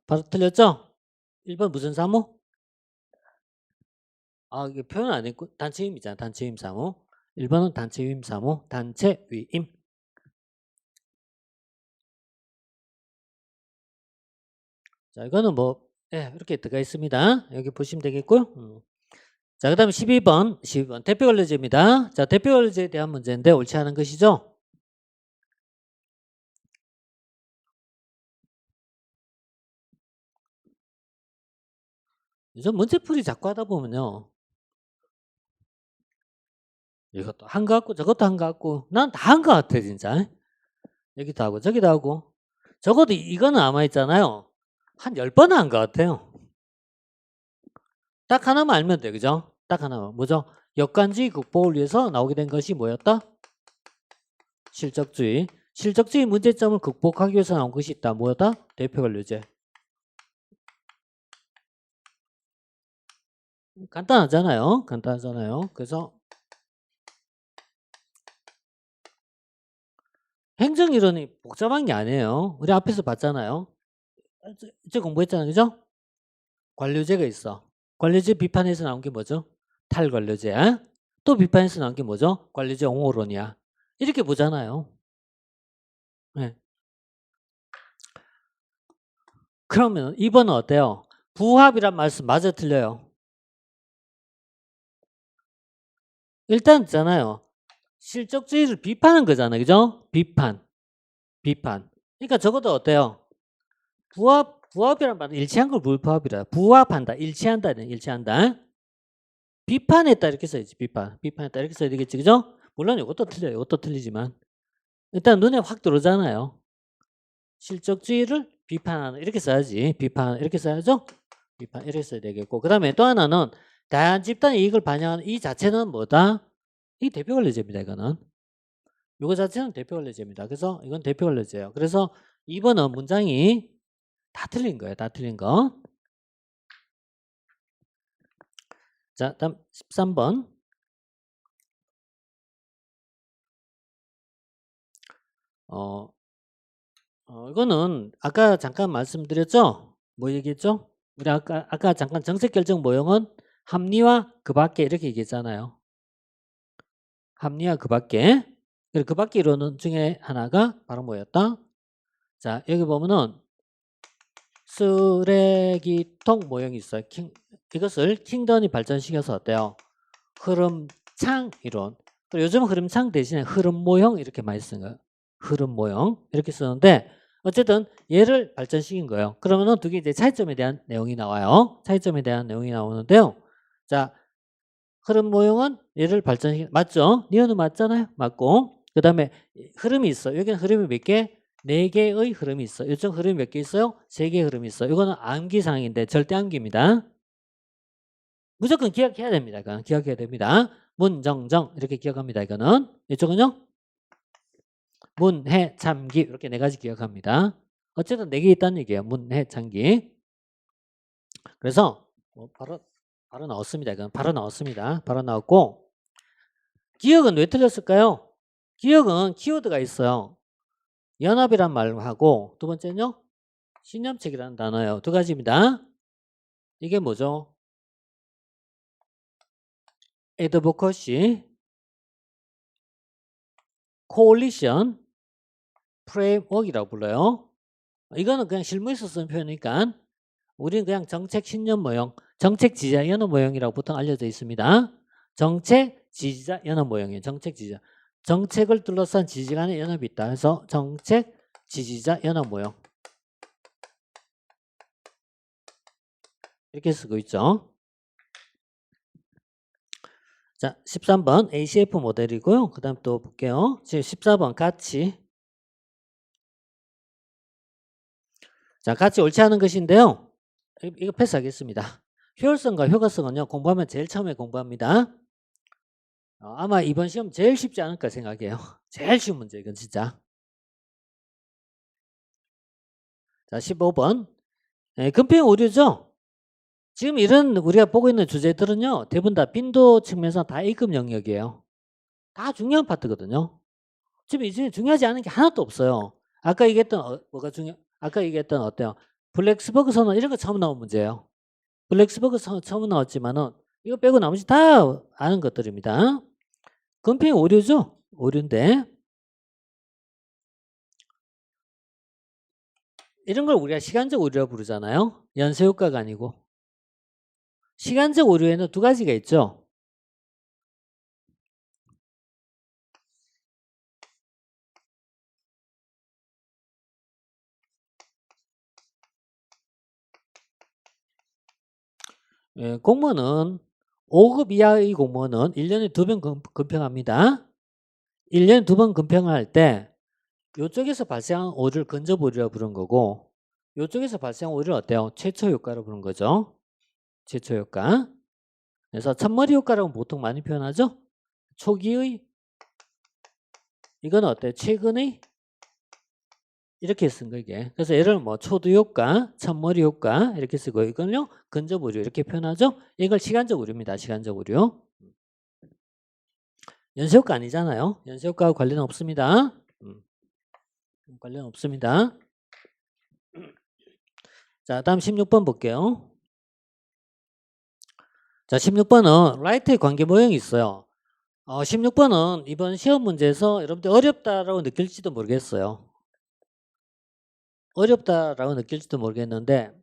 바로 틀렸죠? 1번 무슨 사무? 이게 표현 안 했고 단체 위임이잖아. 단체 위임 사무. 1번은 단체 위임 사무. 단체 위임. 자, 이거는 뭐 이렇게 들어가 있습니다. 여기 보시면 되겠고요. 자, 그 다음에 12번 대표 관리제입니다. 자, 대표 관리제에 대한 문제인데 옳지 않은 것이죠. 요즘 문제풀이 자꾸 하다 보면요, 이것도 한 거 같고 저것도 한 거 같고 난 다 한 거 같아 진짜. 여기도 하고 저기도 하고. 적어도 이거는 아마 있잖아요, 한 10번 한 거 같아요. 딱 하나만 알면 돼, 그죠? 딱 하나만. 뭐죠? 역관지 극복을 위해서 나오게 된 것이 뭐였다? 실적주의. 실적주의 문제점을 극복하기 위해서 나온 것이 있다. 뭐였다? 대표 관리제. 간단하잖아요. 간단하잖아요. 그래서 행정이론이 복잡한 게 아니에요. 우리 앞에서 봤잖아요. 이제 공부했잖아요. 그죠? 관료제가 있어. 관료제 비판에서 나온 게 뭐죠? 탈관료제. 또 비판에서 나온 게 뭐죠? 관료제 옹호론이야. 이렇게 보잖아요. 네. 그러면 2번은 어때요? 부합이란 말씀 맞아 틀려요? 일단 있잖아요, 실적주의를 비판한 거잖아요. 그죠? 비판. 그러니까 적어도 어때요? 부합이란 말은 일치한 걸 부합이라. 부합한다. 일치한다. 비판했다 이렇게 써야지. 비판했다 이렇게 써야 되겠지. 그죠? 물론 이것도 틀려요. 이것도 틀리지만 일단 눈에 확 들어오잖아요. 실적주의를 비판하는, 이렇게 써야지. 비판 이렇게 써야죠. 비판 이렇게 써야 되겠고, 그 다음에 또 하나는 다양한 집단의 이익을 반영하는 이 자체는 뭐다? 이 대표 관리제입니다. 이거는 이거 자체는 대표 관리제입니다. 그래서 이건 대표 관리제예요. 그래서 2번은 문장이 다 틀린 거예요. 다 틀린 거. 자, 다음 13번. 이거는 아까 잠깐 말씀드렸죠? 뭐 얘기했죠? 우리 아까 잠깐 정책 결정 모형은 합리화 그 밖에 이렇게 얘기했잖아요. 합리화 그 밖에. 그 밖에 이론은 중에 하나가 바로 뭐였다? 자, 여기 보면은 쓰레기통 모형이 있어요. 이것을 킹던이 발전시켜서 어때요? 흐름창 이론. 요즘 흐름창 대신에 흐름 모형 이렇게 많이 쓰는 거예요. 흐름 모형 이렇게 쓰는데 어쨌든 얘를 발전시킨 거예요. 그러면은 두 개 이제 차이점에 대한 내용이 나와요. 차이점에 대한 내용이 나오는데요. 자, 흐름 모형은 얘를 발전시킨, 맞죠? 니은은 맞잖아요. 맞고, 그 다음에 흐름이 있어. 여기는 흐름이 몇 개? 4개의 흐름이 있어. 이쪽 흐름이 몇 개 있어요? 3개의 흐름이 있어. 이거는 암기사항인데 절대 암기입니다. 무조건 기억해야 됩니다. 이건 기억해야 됩니다. 문정정 이렇게 기억합니다. 이거는. 이쪽은요? 문해 참기 이렇게 4가지 기억합니다. 어쨌든 4개 있다는 얘기예요. 문해 참기. 그래서 바로 나왔습니다. 이건 바로 나왔습니다. 바로 나왔고, 기억은 왜 틀렸을까요? 기억은 키워드가 있어요. 연합이란 말하고 두 번째는요, 신념책이라는 단어예요. 2가지입니다. 이게 뭐죠? advocacy, coalition, framework이라고 불러요. 이거는 그냥 실무에서 쓰는 표현이니까 우리는 그냥 정책 신념 모형, 정책 지지자 연합 모형이라고 보통 알려져 있습니다. 정책 지지자 연합 모형이에요. 정책 지지자. 정책을 둘러싼 지지 간의 연합이 있다. 그래서 정책 지지자 연합 모형. 이렇게 쓰고 있죠. 자, 13번 ACF 모델이고요. 그 다음 또 볼게요. 지금 14번 가치. 자, 가치 옳지 않은 것인데요. 이거 패스하겠습니다. 효율성과 효과성은요, 공부하면 제일 처음에 공부합니다. 아마 이번 시험 제일 쉽지 않을까 생각해요. 제일 쉬운 문제 이건 진짜. 자, 15번. 금평 오류죠. 지금 이런 우리가 보고 있는 주제들은요, 대부분 다 빈도 측면에서 다 A급 영역이에요. 다 중요한 파트거든요. 지금 이제 중요하지 않은 게 하나도 없어요. 아까 얘기했던 아까 얘기했던 어때요? 블랙스버그 선언 이런 거 처음 나온 문제예요. 블랙스버그 선언 처음 나왔지만은 이거 빼고 나머지 다 아는 것들입니다. 금평 오류죠. 오류인데 이런 걸 우리가 시간적 오류라고 부르잖아요. 연쇄 효과가 아니고. 시간적 오류에는 두 가지가 있죠. 예, 공무원은 5급 이하의 공무원은 1년에 2번 금평합니다. 1년에 2번 금평을 할 때 이쪽에서 발생한 오류를 근접 오류라고 부른 거고 이쪽에서 발생한 오류를 어때요? 최초 효과로 부른 거죠. 최초 효과. 그래서 첫머리 효과라고 보통 많이 표현하죠. 초기의 이건 어때요? 최근의 이렇게 쓴 거 이게. 그래서 얘를 뭐 초두 효과, 첫머리 효과 이렇게 쓰고 이건요 근접 오류 이렇게 표현하죠. 이걸 시간적 오류입니다. 시간적 오류. 연쇄 효과 아니잖아요. 연쇄 효과와 관련 없습니다. 관련 없습니다. 자, 다음 16번 볼게요. 자, 16번은 라이트의 관계 모형이 있어요. 16번은 이번 시험 문제에서 여러분들 어렵다라고 느낄지도 모르겠어요. 어렵다라고 느낄지도 모르겠는데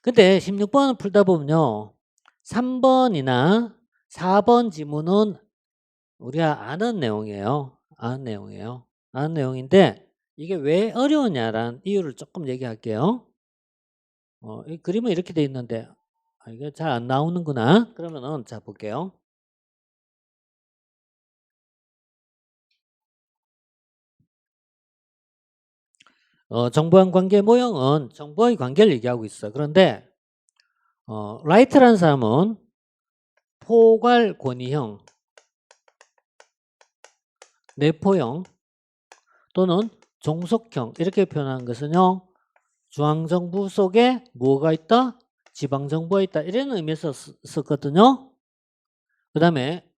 근데 16번을 풀다 보면요. 3번이나 4번 지문은 우리가 아는 내용이에요. 아는 내용이에요. 아는 내용인데 이게 왜 어려우냐라는 이유를 조금 얘기할게요. 이 그림은 이렇게 돼 있는데 이게 잘 안 나오는구나. 그러면은 자 볼게요. 정보와의 관계 모형은 정보의 관계를 얘기하고 있어. 그런데 라이트라는 사람은 포괄 권위형, 내포형 또는 종속형 이렇게 표현하는 것은요. 중앙정부 속에 뭐가 있다? 지방정부가 있다. 이런 의미에서 썼거든요. 그 다음에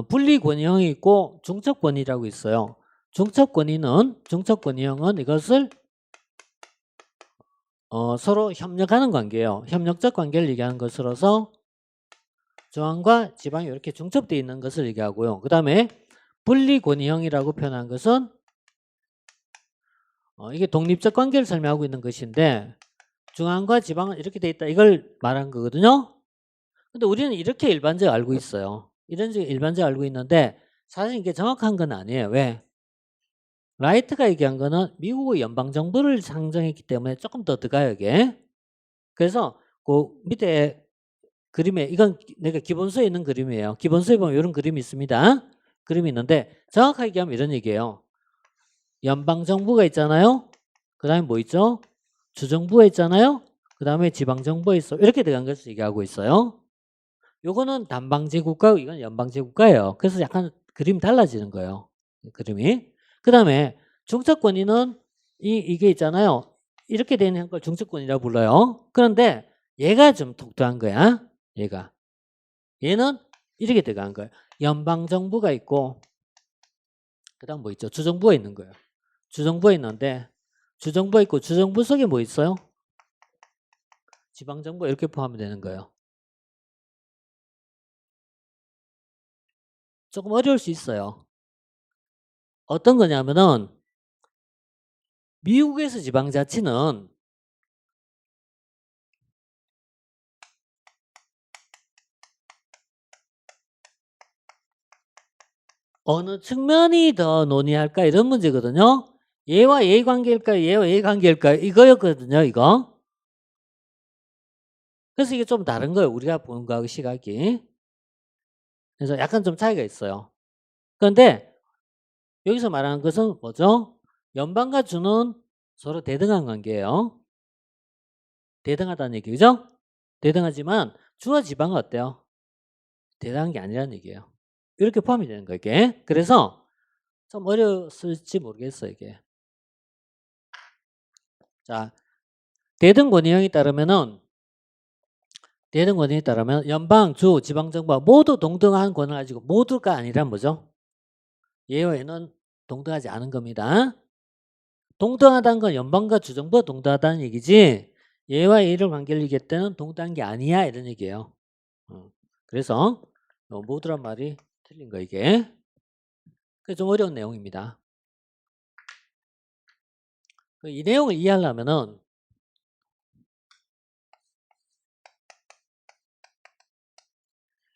분리권위형이 있고 중첩권위라고 있어요. 중첩권위형은 이것을 서로 협력하는 관계예요. 협력적 관계를 얘기하는 것으로서 중앙과 지방이 이렇게 중첩되어 있는 것을 얘기하고요. 그 다음에 분리권위형이라고 표현한 것은 이게 독립적 관계를 설명하고 있는 것인데 중앙과 지방은 이렇게 돼 있다. 이걸 말한 거거든요. 근데 우리는 이렇게 일반적으로 알고 있어요. 이런 식으로 일반적으로 알고 있는데 사실 이게 정확한 건 아니에요. 왜? 라이트가 얘기한 거는 미국의 연방정부를 상정했기 때문에 조금 더 들어가요. 이게. 그래서 그 밑에 그림에 이건 내가 기본서에 있는 그림이에요. 기본서에 보면 이런 그림이 있습니다. 그림이 있는데 정확하게 얘기하면 이런 얘기예요. 연방정부가 있잖아요. 그 다음에 뭐 있죠? 주정부가 있잖아요. 그 다음에 지방정부가 있어. 이렇게 들어간 것을 얘기하고 있어요. 요거는 단방제국가고 이건 연방제국가예요. 그래서 약간 그림이 달라지는 거예요. 그림이. 그 다음에 중첩권위는 이게 있잖아요. 이렇게 되는 걸 중첩권이라고 불러요. 그런데 얘가 좀 독특한 거야. 얘는 이렇게 들어간 거예요. 연방정부가 있고 그 다음 뭐 있죠? 주정부가 있는 거예요. 주정부가 있는데 주정부가 있고 주정부 속에 뭐 있어요? 지방정부 이렇게 포함이 되는 거예요. 조금 어려울 수 있어요. 어떤 거냐면은 미국에서 지방자치는 어느 측면이 더 논의할까 이런 문제거든요. 얘와 얘의 관계일까 얘와 얘의 관계일까 이거였거든요. 이거. 그래서 이게 좀 다른 거예요. 우리가 보는 거하고 시각이. 그래서 약간 좀 차이가 있어요. 그런데 여기서 말하는 것은 뭐죠? 연방과 주는 서로 대등한 관계예요. 대등하다는 얘기죠. 대등하지만 주와 지방은 어때요? 대등한 게 아니라는 얘기예요. 이렇게 포함이 되는 거예요. 이게. 그래서 좀 어려웠을지 모르겠어요. 이게. 자, 대등 권위형에 따르면 연방, 주, 지방정부가 모두 동등한 권한을 가지고 모두가 아니란 뭐죠? 얘와 얘는 동등하지 않은 겁니다. 동등하다는 건 연방과 주정부가 동등하다는 얘기지 얘와 얘를 관계를 얘기할 때는 동등한 게 아니야 이런 얘기예요. 그래서 모두란 말이 틀린 거 이게. 그게 좀 어려운 내용입니다. 이 내용을 이해하려면은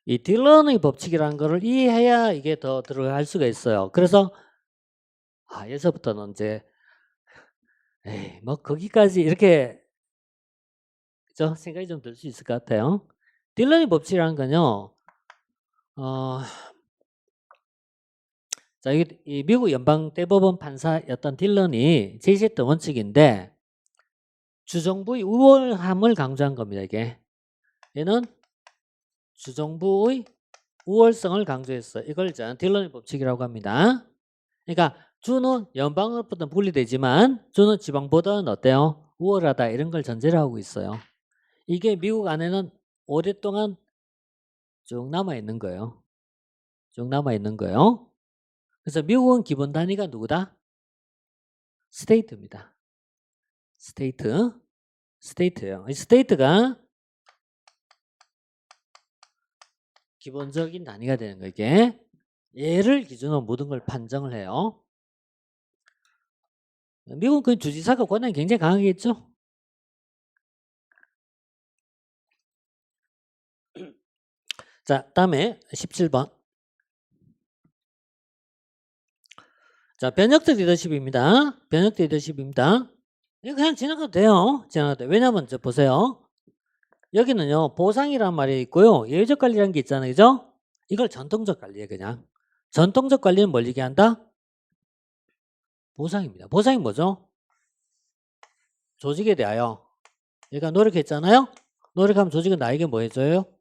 이 딜런의 법칙이라는 거를 이해해야 이게 더 들어갈 수가 있어요. 그래서 여기서부터는 이제 뭐 거기까지 이렇게 그죠? 생각이 좀 들 수 있을 것 같아요. 딜런의 법칙이라는 건요. 자, 이 미국 연방 대법원 판사였던 딜런이 제시했던 원칙인데 주정부의 우월함을 강조한 겁니다. 이게 얘는 주정부의 우월성을 강조했어요. 이걸 이제 딜런의 법칙이라고 합니다. 그러니까 주는 연방으로부터 분리되지만 주는 지방보다는 어때요? 우월하다 이런 걸 전제로 하고 있어요. 이게 미국 안에는 오랫동안 쭉 남아있는 거예요. 쭉 남아있는 거예요. 그래서 미국은 기본 단위가 누구다? 스테이트입니다. 스테이트예요. 이 스테이트가 기본적인 단위가 되는 거 이게. 얘를 기준으로 모든 걸 판정을 해요. 미국은 그 주지사가 권한이 굉장히 강하겠죠? 자, 다음에 17번. 자, 변혁적 리더십입니다. 변혁적 리더십입니다. 이거 그냥 지나가도 돼요. 지나가도 돼요. 왜냐면 저 보세요. 여기는요. 보상이란 말이 있고요. 예외적 관리라는 게 있잖아요. 그죠? 이걸 전통적 관리예요. 그냥. 전통적 관리는 뭘 얘기한다? 보상입니다. 보상이 뭐죠? 조직에 대하여 얘가 노력했잖아요. 노력하면 조직은 나에게 뭐 해줘요?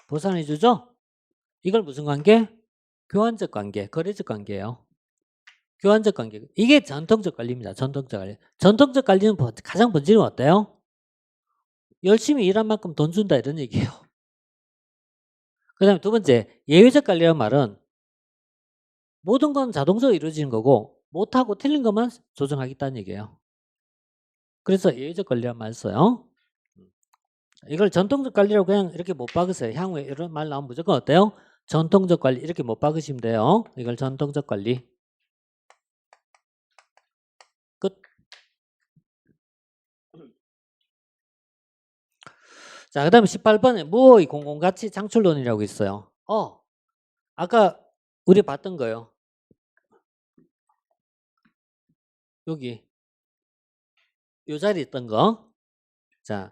보상을 해주죠. 이걸 무슨 관계? 교환적 관계, 거래적 관계예요. 교환적 관계. 이게 전통적 관리입니다. 전통적 관리. 전통적 관리는 가장 본질은 어때요? 열심히 일한 만큼 돈 준다 이런 얘기예요. 그 다음에 두 번째, 예외적 관리라는 말은 모든 건 자동적으로 이루어지는 거고 못하고 틀린 것만 조정하겠다는 얘기예요. 그래서 예외적 관리란 말 써요. 이걸 전통적 관리라고 그냥 이렇게 못 박으세요. 향후에 이런 말 나오면 무조건 어때요? 전통적 관리 이렇게 못 박으시면 돼요. 이걸 전통적 관리. 끝. 자, 그 다음에 18번에 무호의 공공가치 창출론이라고 있어요. 아까 우리 봤던 거요. 여기 요 자리에 있던 거. 자,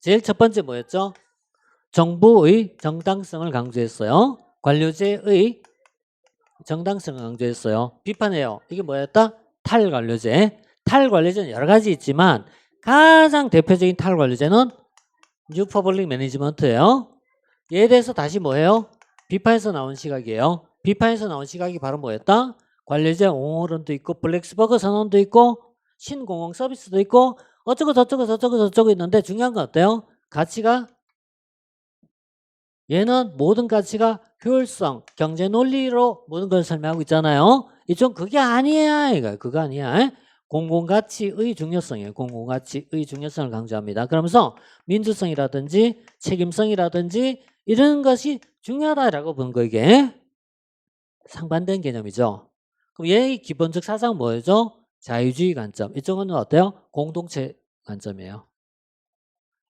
제일 첫 번째 뭐였죠? 정부의 정당성을 강조했어요. 관료제의 정당성을 강조했어요. 비판해요. 이게 뭐였다? 탈관료제. 탈관료제는 여러 가지 있지만 가장 대표적인 탈관료제는 뉴 퍼블릭 매니지먼트예요. 얘에 대해서 다시 뭐예요? 비판에서 나온 시각이에요. 비판에서 나온 시각이 바로 뭐였다? 관료제 옹호론도 있고 블랙스버그 선언도 있고 신공공 서비스도 있고 어쩌고 저쩌고 있는데 중요한 건 어때요? 가치가 얘는 모든 가치가 효율성, 경제 논리로 모든 걸 설명하고 있잖아요. 이쪽 그게 아니야. 이거 그거 아니야. 공공가치의 중요성이에요. 공공가치의 중요성을 강조합니다. 그러면서 민주성이라든지 책임성이라든지 이런 것이 중요하다라고 보는 거 이게 상반된 개념이죠. 그럼 얘의 기본적 사상은 뭐죠? 자유주의 관점. 이쪽은 어때요? 공동체 관점이에요.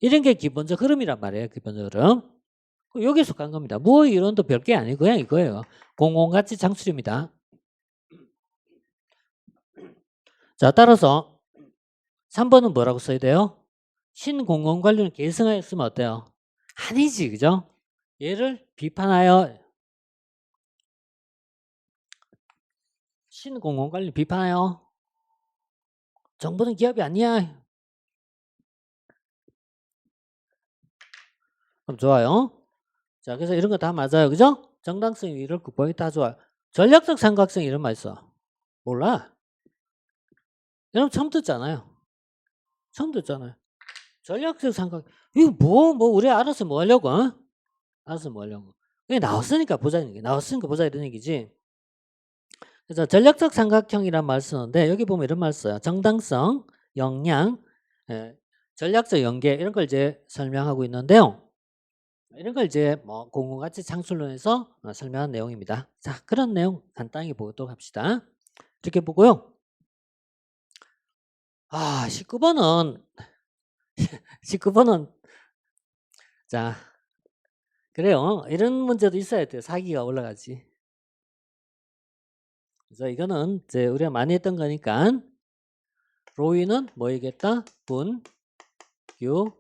이런 게 기본적 흐름이란 말이에요. 기본적 흐름. 여기에 속한 겁니다. 뭐 이론도 별게 아니고요. 이거예요. 공공가치 창출입니다. 자, 따라서 3번은 뭐라고 써야 돼요? 신공공관리는 계승하였으면 어때요? 아니지, 그죠? 얘를 비판하여 신공공관리 비판하여 정부는 기업이 아니야. 그럼 좋아요. 자, 그래서 이런 거 다 맞아요. 그죠? 정당성 위를 극복이 다 좋아요. 전략적 삼각성 이런 말 있어. 몰라. 여러분 처음 듣잖아요. 처음 듣잖아요. 전략적 삼각. 이거 우리 알아서 뭐 하려고? 알아서 뭐 하려고? 그게 나왔으니까 보자 이런 얘기. 나왔으니까 보자 이런 얘기지. 그래서 전략적 삼각형이란 말 쓰는데 여기 보면 이런 말 써요. 정당성, 역량, 전략적 연계 이런 걸 이제 설명하고 있는데요. 이런 걸 이제 뭐 공공가치 창출론에서 설명한 내용입니다. 자, 그런 내용 간단히 보도록 합시다. 이렇게 보고요. 19번은 19번은 자, 그래요. 이런 문제도 있어야 돼요. 사기가 올라가지. 그래서 이거는 이제 우리가 많이 했던 거니까 로이는 뭐이겠다? 분, 규,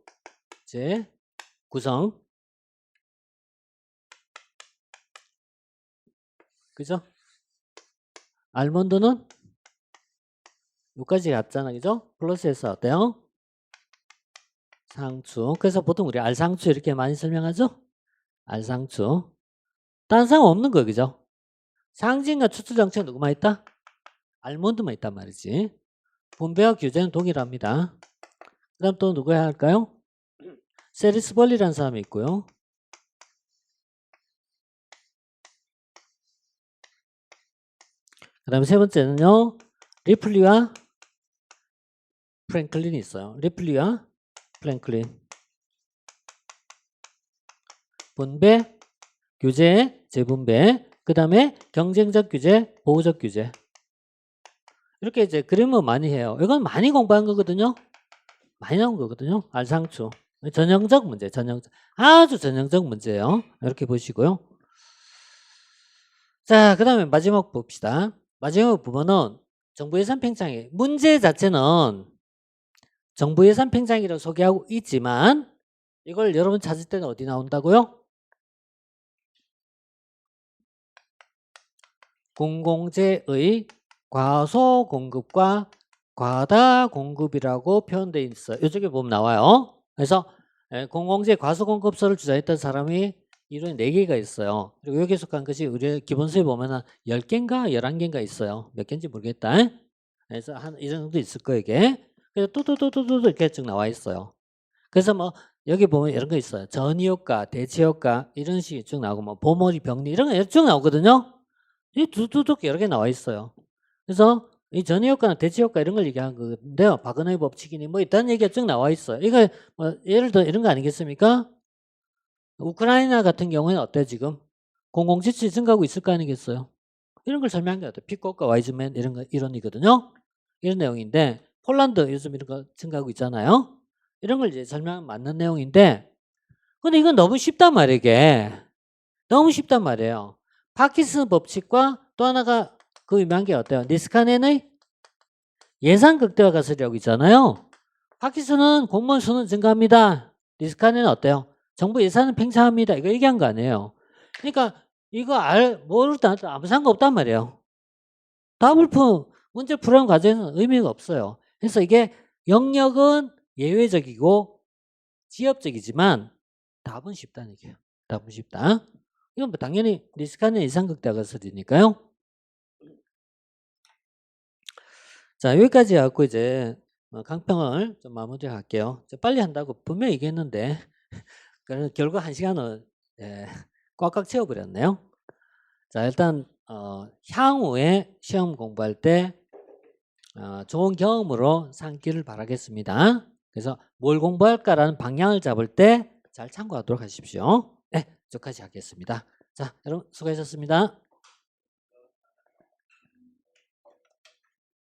제, 구성. 그죠? 알몬드는 여기까지 갔잖아. 그죠? 플러스에서 어때요? 상추. 그래서 보통 우리 알상추 이렇게 많이 설명하죠? 알상추. 딴 상관 없는 거 그죠? 상징과 추출 장치가 누구만 있다? 알몬드만 있단 말이지. 분배와 규제는 동일합니다. 그 다음 또 누구 해야 할까요? 세리스벌리라는 사람이 있고요. 그 다음에 세 번째는요. 리플리와 프랭클린이 있어요. 리플리와 프랭클린. 분배, 규제, 재분배. 그 다음에 경쟁적 규제, 보호적 규제. 이렇게 이제 그림을 많이 해요. 이건 많이 공부한 거거든요. 많이 나온 거거든요. 알상추. 전형적 문제, 전형적. 아주 전형적 문제예요. 이렇게 보시고요. 자, 그 다음에 마지막 봅시다. 마지막 부분은 정부 예산 팽창이. 문제 자체는 정부 예산 팽창이라고 소개하고 있지만 이걸 여러분 찾을 때는 어디 나온다고요? 공공재의 과소 공급과 과다 공급이라고 표현되어 있어요. 이쪽에 보면 나와요. 그래서 공공재 과소 공급서를 주장했던 사람이 이론이 4개가 있어요. 그리고 여기에 속한 것이 우리 기본서에 보면 10개인가 11개인가 있어요. 몇 개인지 모르겠다. 그래서 한 이 정도 있을 거예요, 이게. 그래서 또 이렇게 쭉 나와 있어요. 그래서 뭐 여기 보면 이런 거 있어요. 전이효과, 대체효과 이런 식이 쭉 나오고 뭐 보머리 병리 이런 거 쭉 나오거든요. 이 두둑 여러 개 나와 있어요. 그래서 이 전이효과나 대체효과 이런 걸 얘기하는 건데요. 바그너의 법칙이니 뭐 있다는 얘기가 쭉 나와 있어요. 이거 뭐 예를 들어 이런 거 아니겠습니까? 우크라이나 같은 경우에는 어때 지금? 공공지출이 증가하고 있을 거 아니겠어요? 이런 걸 설명한 게 어때요? 피코과 와이즈맨 이런 거 이론이거든요. 이런 내용인데 폴란드 요즘 이런 거 증가하고 있잖아요. 이런 걸 이제 설명하면 맞는 내용인데 근데 이건 너무 쉽단 말이에요. 이게. 너무 쉽단 말이에요. 파키슨 법칙과 또 하나가 그 유명한 게 어때요? 니스카넨의 예산 극대화 가설이라고 있잖아요. 파키슨은 공무원 수는 증가합니다. 니스카넨은 어때요? 정부 예산은 팽창합니다. 이거 얘기한 거 아니에요. 그러니까 이거 모를 때 아무 상관없단 말이에요. 문제 풀어온 과정에는 의미가 없어요. 그래서 이게 영역은 예외적이고 지엽적이지만 답은 쉽다는 얘기예요. 답은 쉽다. 이건 뭐 당연히 니스카넨 이상극대 가설이니까요. 자, 여기까지 해갖고 이제 강평을 좀 마무리 할게요. 빨리 한다고 분명히 얘기했는데 결국 1시간을 꽉꽉 채워버렸네요. 자, 일단 향후에 시험 공부할 때 좋은 경험으로 삼기를 바라겠습니다. 그래서 뭘 공부할까라는 방향을 잡을 때 잘 참고하도록 하십시오. 네, 여기까지 하겠습니다. 자, 여러분 수고하셨습니다.